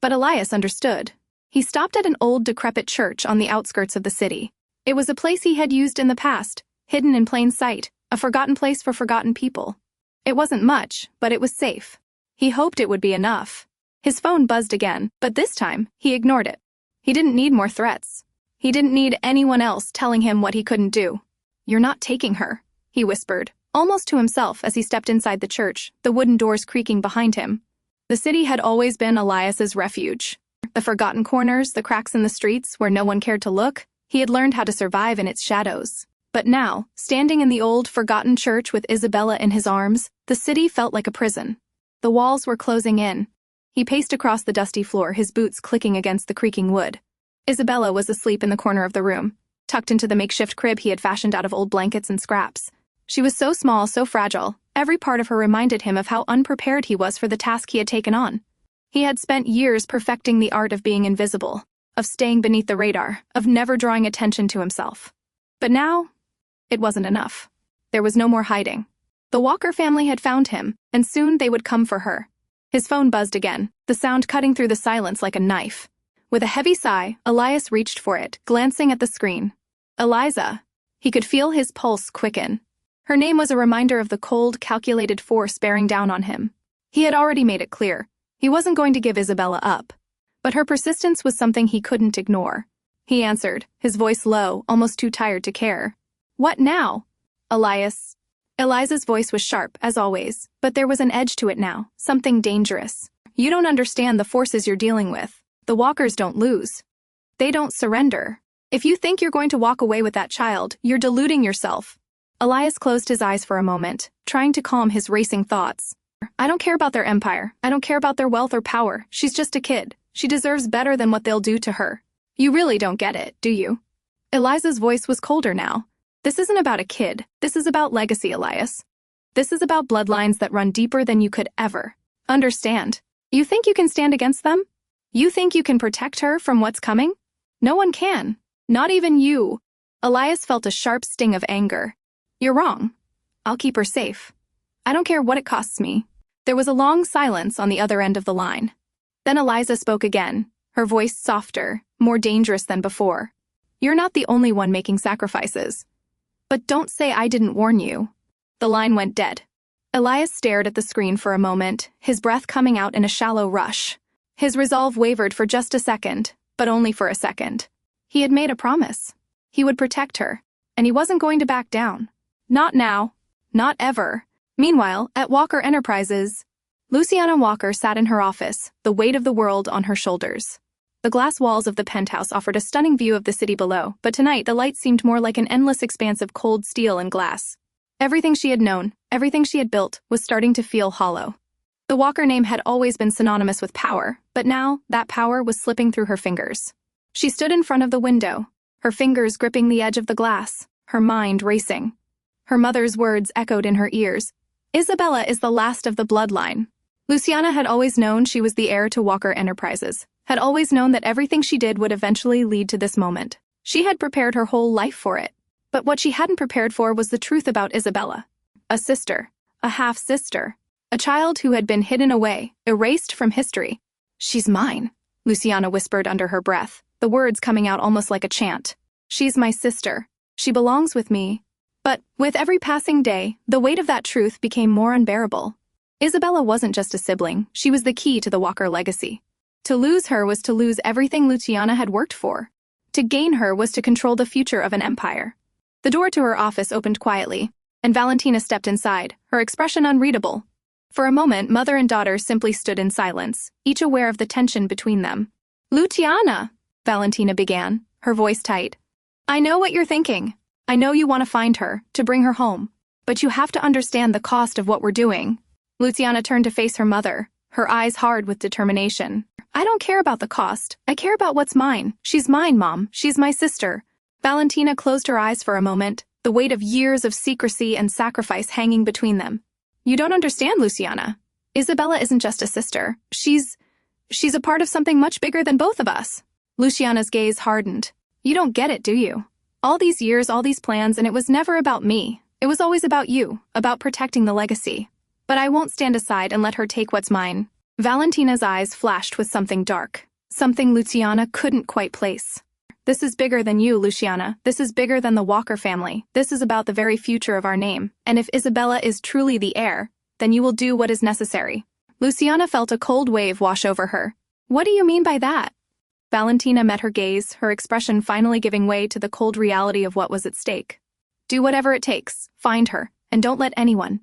But Elias understood. He stopped at an old decrepit church on the outskirts of the city. It was a place he had used in the past, hidden in plain sight, a forgotten place for forgotten people. It wasn't much, but it was safe. He hoped it would be enough. His phone buzzed again, but this time, he ignored it. He didn't need more threats. He didn't need anyone else telling him what he couldn't do. You're not taking her, he whispered, almost to himself as he stepped inside the church, the wooden doors creaking behind him. The city had always been Elias's refuge. The forgotten corners, the cracks in the streets where no one cared to look, he had learned how to survive in its shadows. But now, standing in the old, forgotten church with Isabella in his arms, the city felt like a prison. The walls were closing in. He paced across the dusty floor, his boots clicking against the creaking wood. Isabella was asleep in the corner of the room, tucked into the makeshift crib he had fashioned out of old blankets and scraps. She was so small, so fragile, every part of her reminded him of how unprepared he was for the task he had taken on. He had spent years perfecting the art of being invisible, of staying beneath the radar, of never drawing attention to himself. But now, it wasn't enough. There was no more hiding. The Walker family had found him, and soon they would come for her. His phone buzzed again, the sound cutting through the silence like a knife. With a heavy sigh, Elias reached for it, glancing at the screen. Eliza. He could feel his pulse quicken. Her name was a reminder of the cold, calculated force bearing down on him. He had already made it clear. He wasn't going to give Isabella up. But her persistence was something he couldn't ignore. He answered, his voice low, almost too tired to care. What now? Elias. Eliza's voice was sharp, as always, but there was an edge to it now, something dangerous. You don't understand the forces you're dealing with. The walkers don't lose. They don't surrender. If you think you're going to walk away with that child, you're deluding yourself. Elias closed his eyes for a moment, trying to calm his racing thoughts. I don't care about their empire. I don't care about their wealth or power. She's just a kid. She deserves better than what they'll do to her. You really don't get it, do you? Eliza's voice was colder now. This isn't about a kid. This is about legacy, Elias. This is about bloodlines that run deeper than you could ever understand. You think you can stand against them? You think you can protect her from what's coming? No one can. Not even you. Elias felt a sharp sting of anger. You're wrong. I'll keep her safe. I don't care what it costs me. There was a long silence on the other end of the line. Then Eliza spoke again, her voice softer, more dangerous than before. You're not the only one making sacrifices. But don't say I didn't warn you. The line went dead. Elias stared at the screen for a moment, his breath coming out in a shallow rush. His resolve wavered for just a second, but only for a second. He had made a promise. He would protect her, and he wasn't going to back down. Not now. Not ever. Meanwhile, at Walker Enterprises, Luciana Walker sat in her office, the weight of the world on her shoulders. The glass walls of the penthouse offered a stunning view of the city below, but tonight the light seemed more like an endless expanse of cold steel and glass. Everything she had known, everything she had built, was starting to feel hollow. The Walker name had always been synonymous with power, but now that power was slipping through her fingers. She stood in front of the window, her fingers gripping the edge of the glass, her mind racing. Her mother's words echoed in her ears. Isabella is the last of the bloodline. Luciana had always known she was the heir to Walker Enterprises, had always known that everything she did would eventually lead to this moment. She had prepared her whole life for it. But what she hadn't prepared for was the truth about Isabella. A sister, a half-sister, a child who had been hidden away, erased from history. She's mine, Luciana whispered under her breath, the words coming out almost like a chant. She's my sister. She belongs with me. But, with every passing day, the weight of that truth became more unbearable. Isabella wasn't just a sibling, she was the key to the Walker legacy. To lose her was to lose everything Luciana had worked for. To gain her was to control the future of an empire. The door to her office opened quietly, and Valentina stepped inside, her expression unreadable. For a moment, mother and daughter simply stood in silence, each aware of the tension between them. Luciana, Valentina began, her voice tight. I know what you're thinking. I know you want to find her, to bring her home. But you have to understand the cost of what we're doing. Luciana turned to face her mother, her eyes hard with determination. I don't care about the cost. I care about what's mine. She's mine, Mom. She's my sister. Valentina closed her eyes for a moment, the weight of years of secrecy and sacrifice hanging between them. You don't understand, Luciana. Isabella isn't just a sister. She's a part of something much bigger than both of us. Luciana's gaze hardened. You don't get it, do you? All these years, all these plans, and it was never about me. It was always about you, about protecting the legacy. But I won't stand aside and let her take what's mine. Valentina's eyes flashed with something dark, something Luciana couldn't quite place. This is bigger than you, Luciana. This is bigger than the Walker family. This is about the very future of our name. And if Isabella is truly the heir, then you will do what is necessary. Luciana felt a cold wave wash over her. What do you mean by that? Valentina met her gaze, her expression finally giving way to the cold reality of what was at stake. Do whatever it takes, find her, and don't let anyone,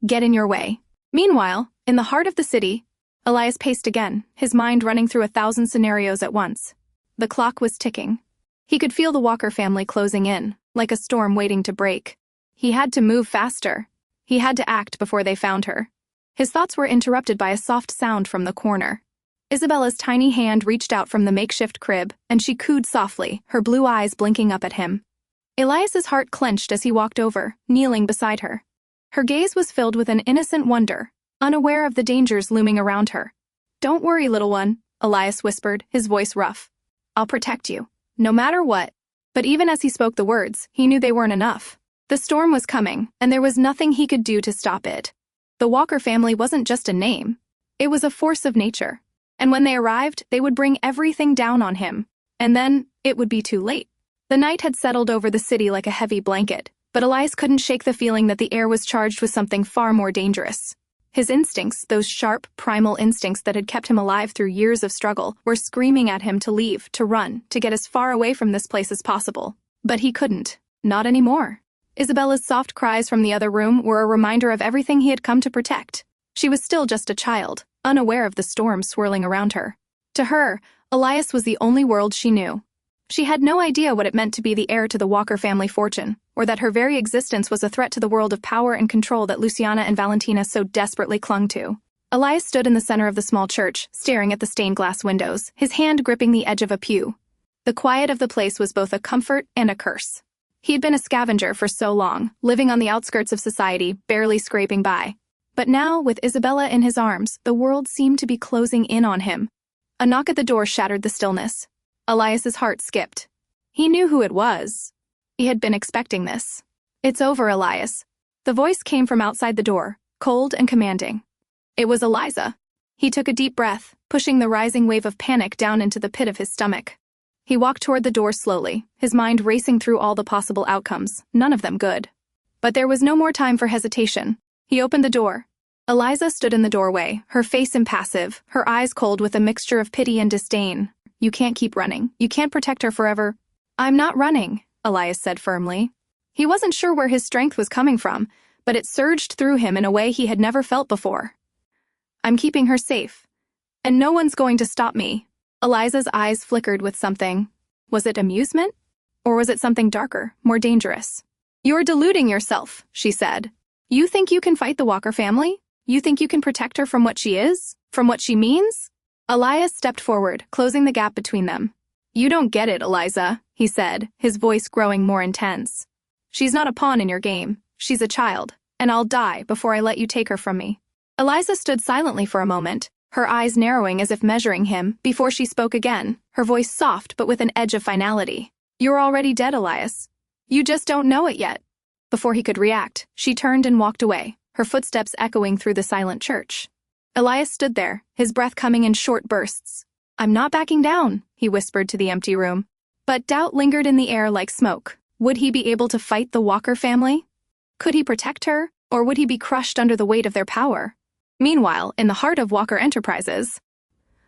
get in your way. Meanwhile, in the heart of the city, Elias paced again, his mind running through 1,000 scenarios at once. The clock was ticking. He could feel the Walker family closing in, like a storm waiting to break. He had to move faster. He had to act before they found her. His thoughts were interrupted by a soft sound from the corner. Isabella's tiny hand reached out from the makeshift crib, and she cooed softly, her blue eyes blinking up at him. Elias's heart clenched as he walked over, kneeling beside her. Her gaze was filled with an innocent wonder, unaware of the dangers looming around her. Don't worry, little one, Elias whispered, his voice rough. I'll protect you, no matter what. But even as he spoke the words, he knew they weren't enough. The storm was coming, and there was nothing he could do to stop it. The Walker family wasn't just a name. It was a force of nature. And when they arrived, they would bring everything down on him. And then, it would be too late. The night had settled over the city like a heavy blanket, but Elias couldn't shake the feeling that the air was charged with something far more dangerous. His instincts, those sharp, primal instincts that had kept him alive through years of struggle, were screaming at him to leave, to run, to get as far away from this place as possible. But he couldn't. Not anymore. Isabella's soft cries from the other room were a reminder of everything he had come to protect. She was still just a child, unaware of the storm swirling around her. To her, Elias was the only world she knew. She had no idea what it meant to be the heir to the Walker family fortune, or that her very existence was a threat to the world of power and control that Luciana and Valentina so desperately clung to. Elias stood in the center of the small church, staring at the stained glass windows, his hand gripping the edge of a pew. The quiet of the place was both a comfort and a curse. He had been a scavenger for so long, living on the outskirts of society, barely scraping by. But now, with Isabella in his arms, the world seemed to be closing in on him. A knock at the door shattered the stillness. Elias's heart skipped. He knew who it was. He had been expecting this. "It's over, Elias." The voice came from outside the door, cold and commanding. It was Eliza. He took a deep breath, pushing the rising wave of panic down into the pit of his stomach. He walked toward the door slowly, his mind racing through all the possible outcomes, none of them good. But there was no more time for hesitation. He opened the door. Eliza stood in the doorway, her face impassive, her eyes cold with a mixture of pity and disdain. "You can't keep running. You can't protect her forever." "I'm not running," Elias said firmly. He wasn't sure where his strength was coming from, but it surged through him in a way he had never felt before. "I'm keeping her safe. And no one's going to stop me." Eliza's eyes flickered with something. Was it amusement? Or was it something darker, more dangerous? "You're deluding yourself," she said. "You think you can fight the Walker family? You think you can protect her from what she is? From what she means?" Elias stepped forward, closing the gap between them. "You don't get it, Eliza," he said, his voice growing more intense. "She's not a pawn in your game. She's a child, and I'll die before I let you take her from me." Eliza stood silently for a moment, her eyes narrowing as if measuring him, before she spoke again, her voice soft but with an edge of finality. "You're already dead, Elias. You just don't know it yet." Before he could react, she turned and walked away, her footsteps echoing through the silent church. Elias stood there, his breath coming in short bursts. "I'm not backing down," he whispered to the empty room. But doubt lingered in the air like smoke. Would he be able to fight the Walker family? Could he protect her, or would he be crushed under the weight of their power? Meanwhile, in the heart of Walker Enterprises,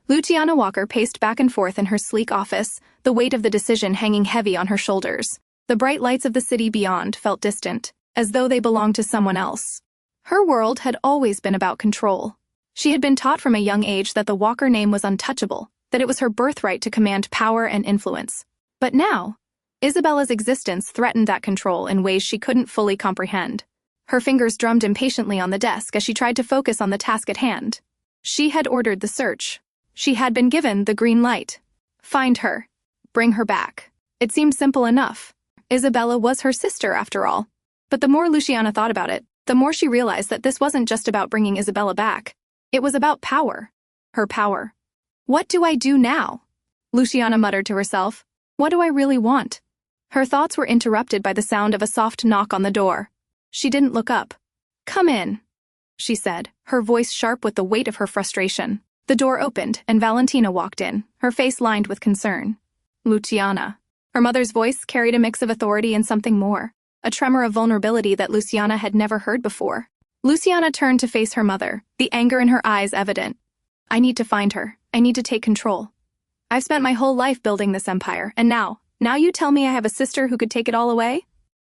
Luciana Walker paced back and forth in her sleek office, the weight of the decision hanging heavy on her shoulders. The bright lights of the city beyond felt distant, as though they belonged to someone else. Her world had always been about control. She had been taught from a young age that the Walker name was untouchable, that it was her birthright to command power and influence. But now, Isabella's existence threatened that control in ways she couldn't fully comprehend. Her fingers drummed impatiently on the desk as she tried to focus on the task at hand. She had ordered the search. She had been given the green light. Find her. Bring her back. It seemed simple enough. Isabella was her sister, after all. But the more Luciana thought about it, the more she realized that this wasn't just about bringing Isabella back. It was about power. Her power. "What do I do now?" Luciana muttered to herself. "What do I really want?" Her thoughts were interrupted by the sound of a soft knock on the door. She didn't look up. "Come in," she said, her voice sharp with the weight of her frustration. The door opened, and Valentina walked in, her face lined with concern. "Luciana." Her mother's voice carried a mix of authority and something more, a tremor of vulnerability that Luciana had never heard before. Luciana turned to face her mother, the anger in her eyes evident. "I need to find her. I need to take control. I've spent my whole life building this empire, and now you tell me I have a sister who could take it all away?"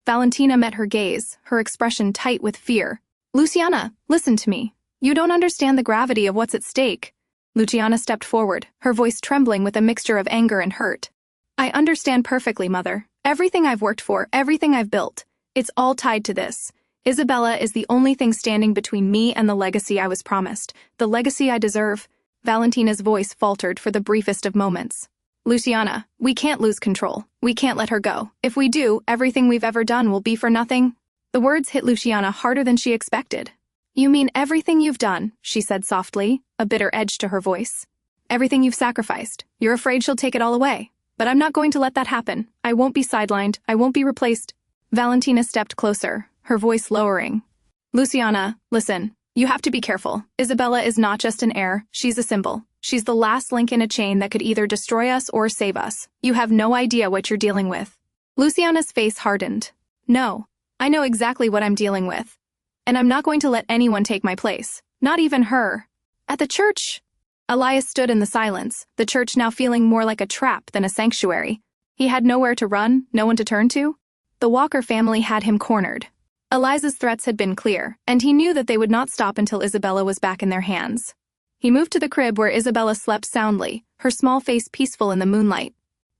Valentina met her gaze, her expression tight with fear. "Luciana, listen to me. You don't understand the gravity of what's at stake." Luciana stepped forward, her voice trembling with a mixture of anger and hurt. "I understand perfectly, Mother. Everything I've worked for, everything I've built, it's all tied to this. Isabella is the only thing standing between me and the legacy I was promised, the legacy I deserve." Valentina's voice faltered for the briefest of moments. "Luciana, we can't lose control. We can't let her go. If we do, everything we've ever done will be for nothing." The words hit Luciana harder than she expected. "You mean everything you've done," she said softly, a bitter edge to her voice. "Everything you've sacrificed. You're afraid she'll take it all away. But I'm not going to let that happen. I won't be sidelined. I won't be replaced." Valentina stepped closer, her voice lowering. "Luciana, listen. You have to be careful. Isabella is not just an heir, she's a symbol. She's the last link in a chain that could either destroy us or save us. You have no idea what you're dealing with." Luciana's face hardened. "No, I know exactly what I'm dealing with. And I'm not going to let anyone take my place. Not even her." At the church, Elias stood in the silence, the church now feeling more like a trap than a sanctuary. He had nowhere to run, no one to turn to. The Walker family had him cornered. Eliza's threats had been clear, and he knew that they would not stop until Isabella was back in their hands. He moved to the crib where Isabella slept soundly, her small face peaceful in the moonlight.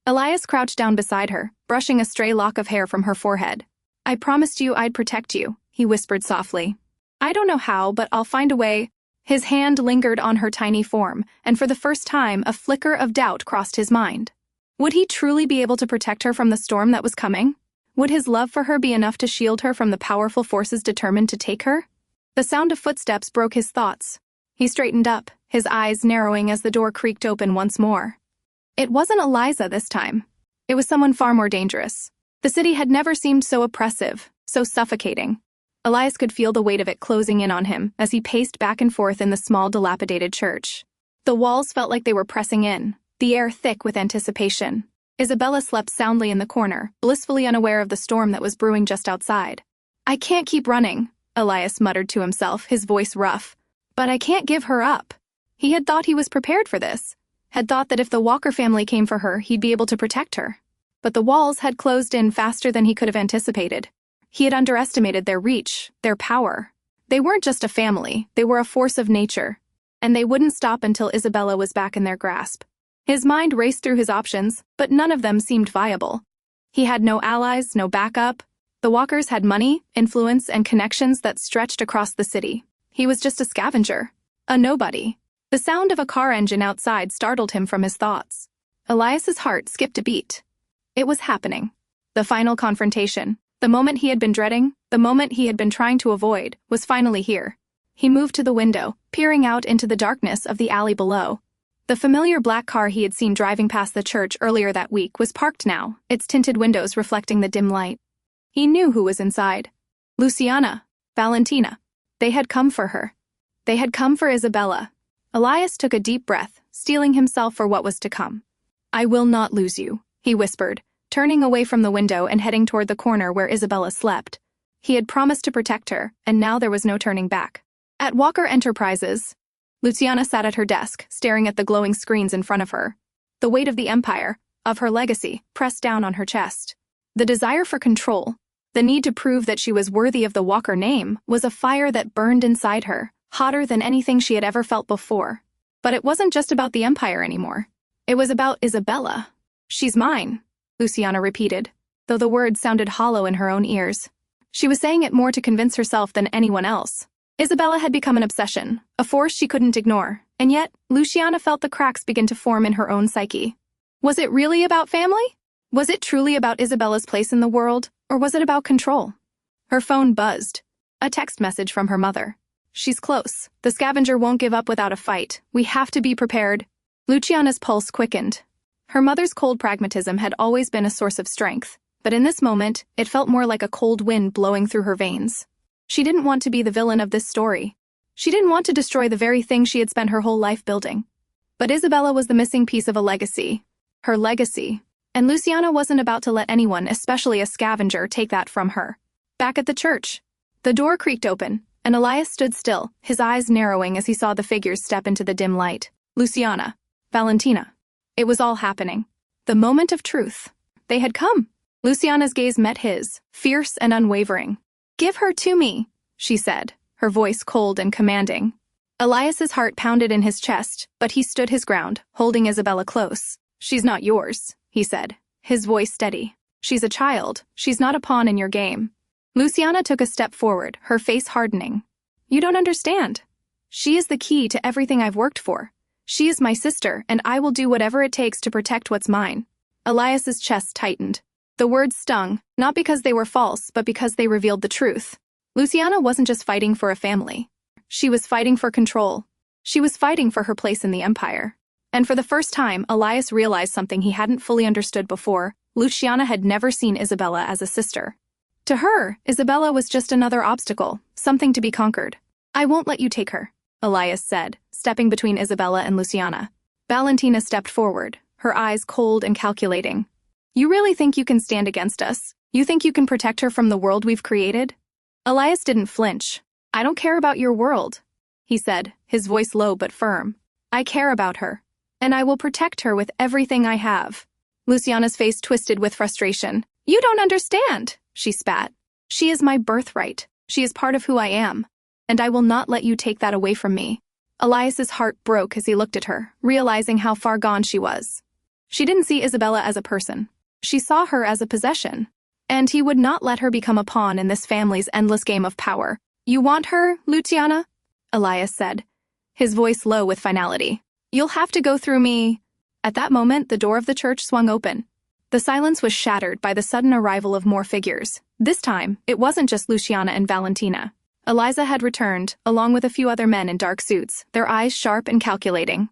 Elias crouched down beside her, brushing a stray lock of hair from her forehead. "I promised you I'd protect you," he whispered softly. "I don't know how, but I'll find a way." His hand lingered on her tiny form, and for the first time a flicker of doubt crossed his mind. Would he truly be able to protect her from the storm that was coming? Would his love for her be enough to shield her from the powerful forces determined to take her? The sound of footsteps broke his thoughts. He straightened up, his eyes narrowing as the door creaked open once more. It wasn't Eliza this time. It was someone far more dangerous. The city had never seemed so oppressive, so suffocating. Elias could feel the weight of it closing in on him as he paced back and forth in the small, dilapidated church. The walls felt like they were pressing in, the air thick with anticipation. Isabella slept soundly in the corner, blissfully unaware of the storm that was brewing just outside. "I can't keep running," Elias muttered to himself, his voice rough. "But I can't give her up." He had thought he was prepared for this, had thought that if the Walker family came for her, he'd be able to protect her. But the walls had closed in faster than he could have anticipated. He had underestimated their reach, their power. They weren't just a family, they were a force of nature. And they wouldn't stop until Isabella was back in their grasp. His mind raced through his options, but none of them seemed viable. He had no allies, no backup. The Walkers had money, influence, and connections that stretched across the city. He was just a scavenger, a nobody. The sound of a car engine outside startled him from his thoughts. Elias's heart skipped a beat. It was happening. The final confrontation, the moment he had been dreading, the moment he had been trying to avoid, was finally here. He moved to the window, peering out into the darkness of the alley below. The familiar black car he had seen driving past the church earlier that week was parked now, its tinted windows reflecting the dim light. He knew who was inside. Luciana, Valentina. They had come for her. They had come for Isabella. Elias took a deep breath, steeling himself for what was to come. "I will not lose you," he whispered, turning away from the window and heading toward the corner where Isabella slept. He had promised to protect her, and now there was no turning back. At Walker Enterprises, Luciana sat at her desk, staring at the glowing screens in front of her. The weight of the empire, of her legacy, pressed down on her chest. The desire for control, the need to prove that she was worthy of the Walker name, was a fire that burned inside her, hotter than anything she had ever felt before. But it wasn't just about the empire anymore. It was about Isabella. "She's mine," Luciana repeated, though the words sounded hollow in her own ears. She was saying it more to convince herself than anyone else. Isabella had become an obsession, a force she couldn't ignore, and yet, Luciana felt the cracks begin to form in her own psyche. Was it really about family? Was it truly about Isabella's place in the world, or was it about control? Her phone buzzed. A text message from her mother. "She's close. The scavenger won't give up without a fight. We have to be prepared." Luciana's pulse quickened. Her mother's cold pragmatism had always been a source of strength, but in this moment, it felt more like a cold wind blowing through her veins. She didn't want to be the villain of this story. She didn't want to destroy the very thing she had spent her whole life building. But Isabella was the missing piece of a legacy. Her legacy. And Luciana wasn't about to let anyone, especially a scavenger, take that from her. Back at the church, the door creaked open, and Elias stood still, his eyes narrowing as he saw the figures step into the dim light. Luciana. Valentina. It was all happening. The moment of truth. They had come. Luciana's gaze met his, fierce and unwavering. "Give her to me," she said, her voice cold and commanding. Elias's heart pounded in his chest, but he stood his ground, holding Isabella close. "She's not yours," he said, his voice steady. "She's a child. She's not a pawn in your game." Luciana took a step forward, her face hardening. "You don't understand. She is the key to everything I've worked for. She is my sister, and I will do whatever it takes to protect what's mine." Elias's chest tightened. The words stung, not because they were false, but because they revealed the truth. Luciana wasn't just fighting for a family. She was fighting for control. She was fighting for her place in the empire. And for the first time, Elias realized something he hadn't fully understood before. Luciana had never seen Isabella as a sister. To her, Isabella was just another obstacle, something to be conquered. "I won't let you take her," Elias said, stepping between Isabella and Luciana. Valentina stepped forward, her eyes cold and calculating. "You really think you can stand against us? You think you can protect her from the world we've created?" Elias didn't flinch. "I don't care about your world," he said, his voice low but firm. "I care about her, and I will protect her with everything I have." Luciana's face twisted with frustration. "You don't understand," she spat. "She is my birthright. She is part of who I am, and I will not let you take that away from me." Elias's heart broke as he looked at her, realizing how far gone she was. She didn't see Isabella as a person. She saw her as a possession. And he would not let her become a pawn in this family's endless game of power. "You want her, Luciana?" Elias said, his voice low with finality. "You'll have to go through me." At that moment, the door of the church swung open. The silence was shattered by the sudden arrival of more figures. This time, it wasn't just Luciana and Valentina. Eliza had returned, along with a few other men in dark suits, their eyes sharp and calculating.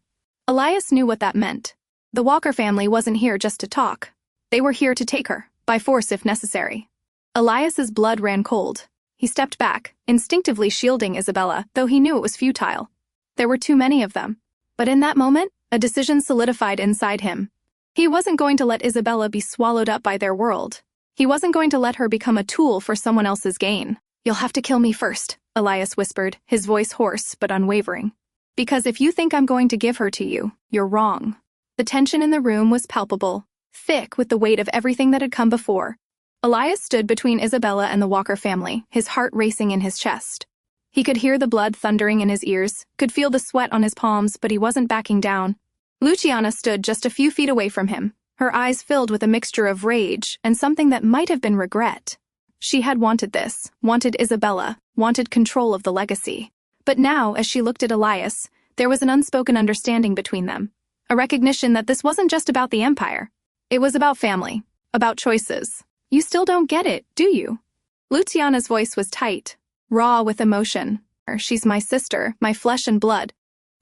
Elias knew what that meant. The Walker family wasn't here just to talk. They were here to take her, by force if necessary. Elias's blood ran cold. He stepped back, instinctively shielding Isabella, though he knew it was futile. There were too many of them. But in that moment, a decision solidified inside him. He wasn't going to let Isabella be swallowed up by their world. He wasn't going to let her become a tool for someone else's gain. "You'll have to kill me first," Elias whispered, his voice hoarse but unwavering. "Because if you think I'm going to give her to you, you're wrong." The tension in the room was palpable, thick with the weight of everything that had come before. Elias stood between Isabella and the Walker family, his heart racing in his chest. He could hear the blood thundering in his ears, could feel the sweat on his palms, but he wasn't backing down. Luciana stood just a few feet away from him, her eyes filled with a mixture of rage and something that might have been regret. She had wanted this, wanted Isabella, wanted control of the legacy. But now, as she looked at Elias, there was an unspoken understanding between them, a recognition that this wasn't just about the Empire. It was about family, about choices. "You still don't get it, do you?" Luciana's voice was tight, raw with emotion. "She's my sister, my flesh and blood.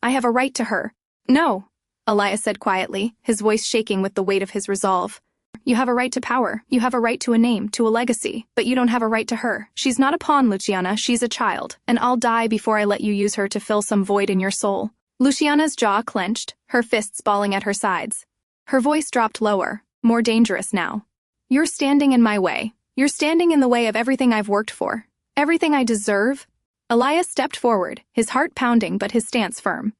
I have a right to her." "No," Elias said quietly, his voice shaking with the weight of his resolve. "You have a right to power, you have a right to a name, to a legacy, but you don't have a right to her. She's not a pawn, Luciana, she's a child, and I'll die before I let you use her to fill some void in your soul." Luciana's jaw clenched, her fists balling at her sides. Her voice dropped lower, more dangerous now. "You're standing in my way. You're standing in the way of everything I've worked for. Everything I deserve." Elias stepped forward, his heart pounding but his stance firm.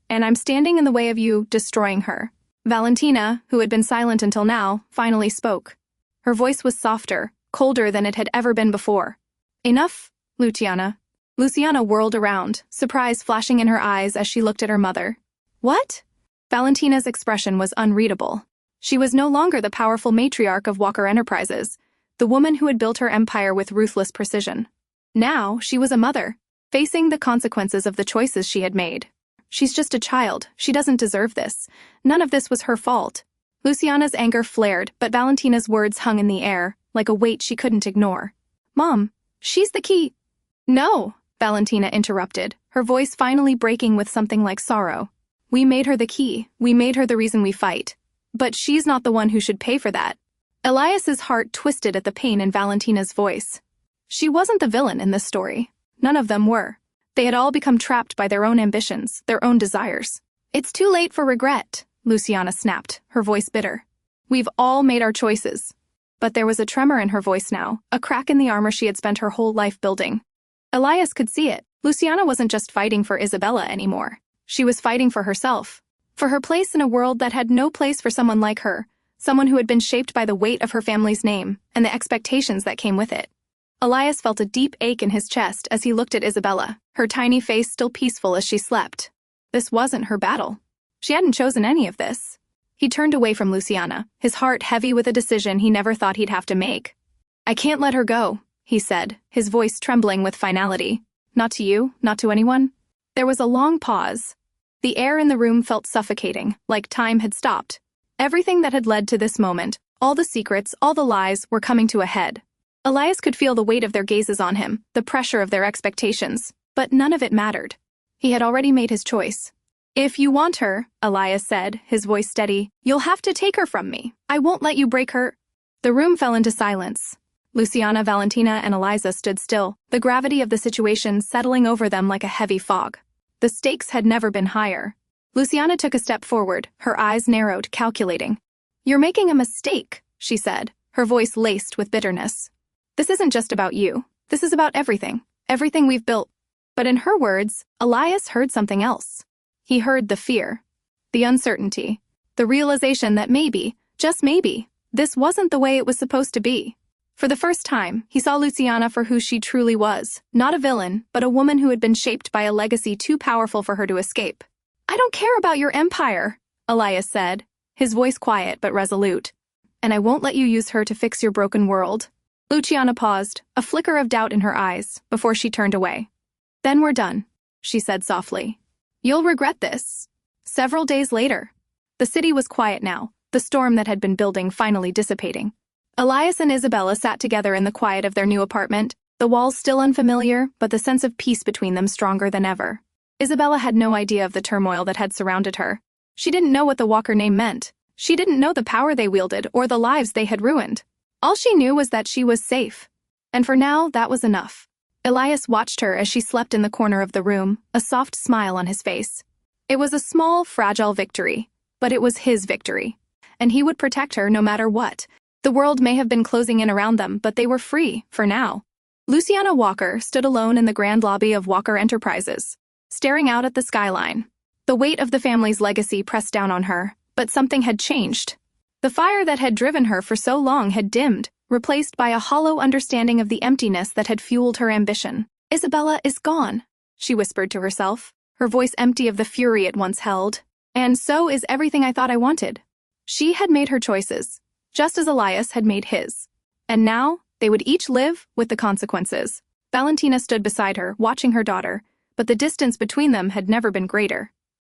"And I'm standing in the way of you destroying her." Valentina, who had been silent until now, finally spoke. Her voice was softer, colder than it had ever been before. "Enough, Luciana." Luciana whirled around, surprise flashing in her eyes as she looked at her mother. "What?" Valentina's expression was unreadable. She was no longer the powerful matriarch of Walker Enterprises, the woman who had built her empire with ruthless precision. Now, she was a mother, facing the consequences of the choices she had made. "She's just a child. She doesn't deserve this. None of this was her fault." Luciana's anger flared, but Valentina's words hung in the air, like a weight she couldn't ignore. "Mom, she's the key." "No," Valentina interrupted, her voice finally breaking with something like sorrow. "We made her the key. We made her the reason we fight. But she's not the one who should pay for that." Elias's heart twisted at the pain in Valentina's voice. She wasn't the villain in this story. None of them were. They had all become trapped by their own ambitions, their own desires. "It's too late for regret," Luciana snapped, her voice bitter. "We've all made our choices." But there was a tremor in her voice now, a crack in the armor she had spent her whole life building. Elias could see it. Luciana wasn't just fighting for Isabella anymore. She was fighting for herself. For her place in a world that had no place for someone like her, someone who had been shaped by the weight of her family's name and the expectations that came with it. Elias felt a deep ache in his chest as he looked at Isabella, her tiny face still peaceful as she slept. This wasn't her battle. She hadn't chosen any of this. He turned away from Luciana, his heart heavy with a decision he never thought he'd have to make. "I can't let her go," he said, his voice trembling with finality. "Not to you, not to anyone." There was a long pause. The air in the room felt suffocating, like time had stopped. Everything that had led to this moment, all the secrets, all the lies, were coming to a head. Elias could feel the weight of their gazes on him, the pressure of their expectations, but none of it mattered. He had already made his choice. "If you want her," Elias said, his voice steady, "you'll have to take her from me. I won't let you break her." The room fell into silence. Luciana, Valentina, and Eliza stood still, the gravity of the situation settling over them like a heavy fog. The stakes had never been higher. Luciana took a step forward, her eyes narrowed, calculating. "You're making a mistake," she said, her voice laced with bitterness. "This isn't just about you. This is about everything. Everything we've built." But in her words, Elias heard something else. He heard the fear, the uncertainty, the realization that maybe, just maybe, this wasn't the way it was supposed to be. For the first time, he saw Luciana for who she truly was, not a villain, but a woman who had been shaped by a legacy too powerful for her to escape. "I don't care about your empire," Elias said, his voice quiet but resolute. "And I won't let you use her to fix your broken world." Luciana paused, a flicker of doubt in her eyes, before she turned away. "Then we're done," she said softly. "You'll regret this." Several days later, the city was quiet now, the storm that had been building finally dissipating. Elias and Isabella sat together in the quiet of their new apartment, the walls still unfamiliar, but the sense of peace between them stronger than ever. Isabella had no idea of the turmoil that had surrounded her. She didn't know what the Walker name meant. She didn't know the power they wielded or the lives they had ruined. All she knew was that she was safe. And for now, that was enough. Elias watched her as she slept in the corner of the room, a soft smile on his face. It was a small, fragile victory, but it was his victory. And he would protect her no matter what. The world may have been closing in around them, but they were free, for now. Luciana Walker stood alone in the grand lobby of Walker Enterprises, staring out at the skyline. The weight of the family's legacy pressed down on her, but something had changed. The fire that had driven her for so long had dimmed, replaced by a hollow understanding of the emptiness that had fueled her ambition. "Isabella is gone," she whispered to herself, her voice empty of the fury it once held. "And so is everything I thought I wanted." She had made her choices, just as Elias had made his. And now, they would each live with the consequences. Valentina stood beside her, watching her daughter, but the distance between them had never been greater.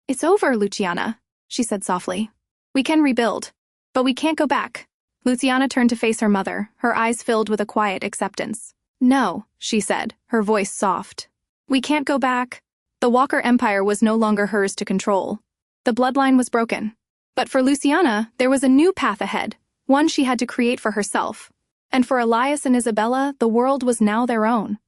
"It's over, Luciana," she said softly. "We can rebuild, but we can't go back." Luciana turned to face her mother, her eyes filled with a quiet acceptance. "No," she said, her voice soft. "We can't go back." The Walker Empire was no longer hers to control. The bloodline was broken. But for Luciana, there was a new path ahead, one she had to create for herself. And for Elias and Isabella, the world was now their own.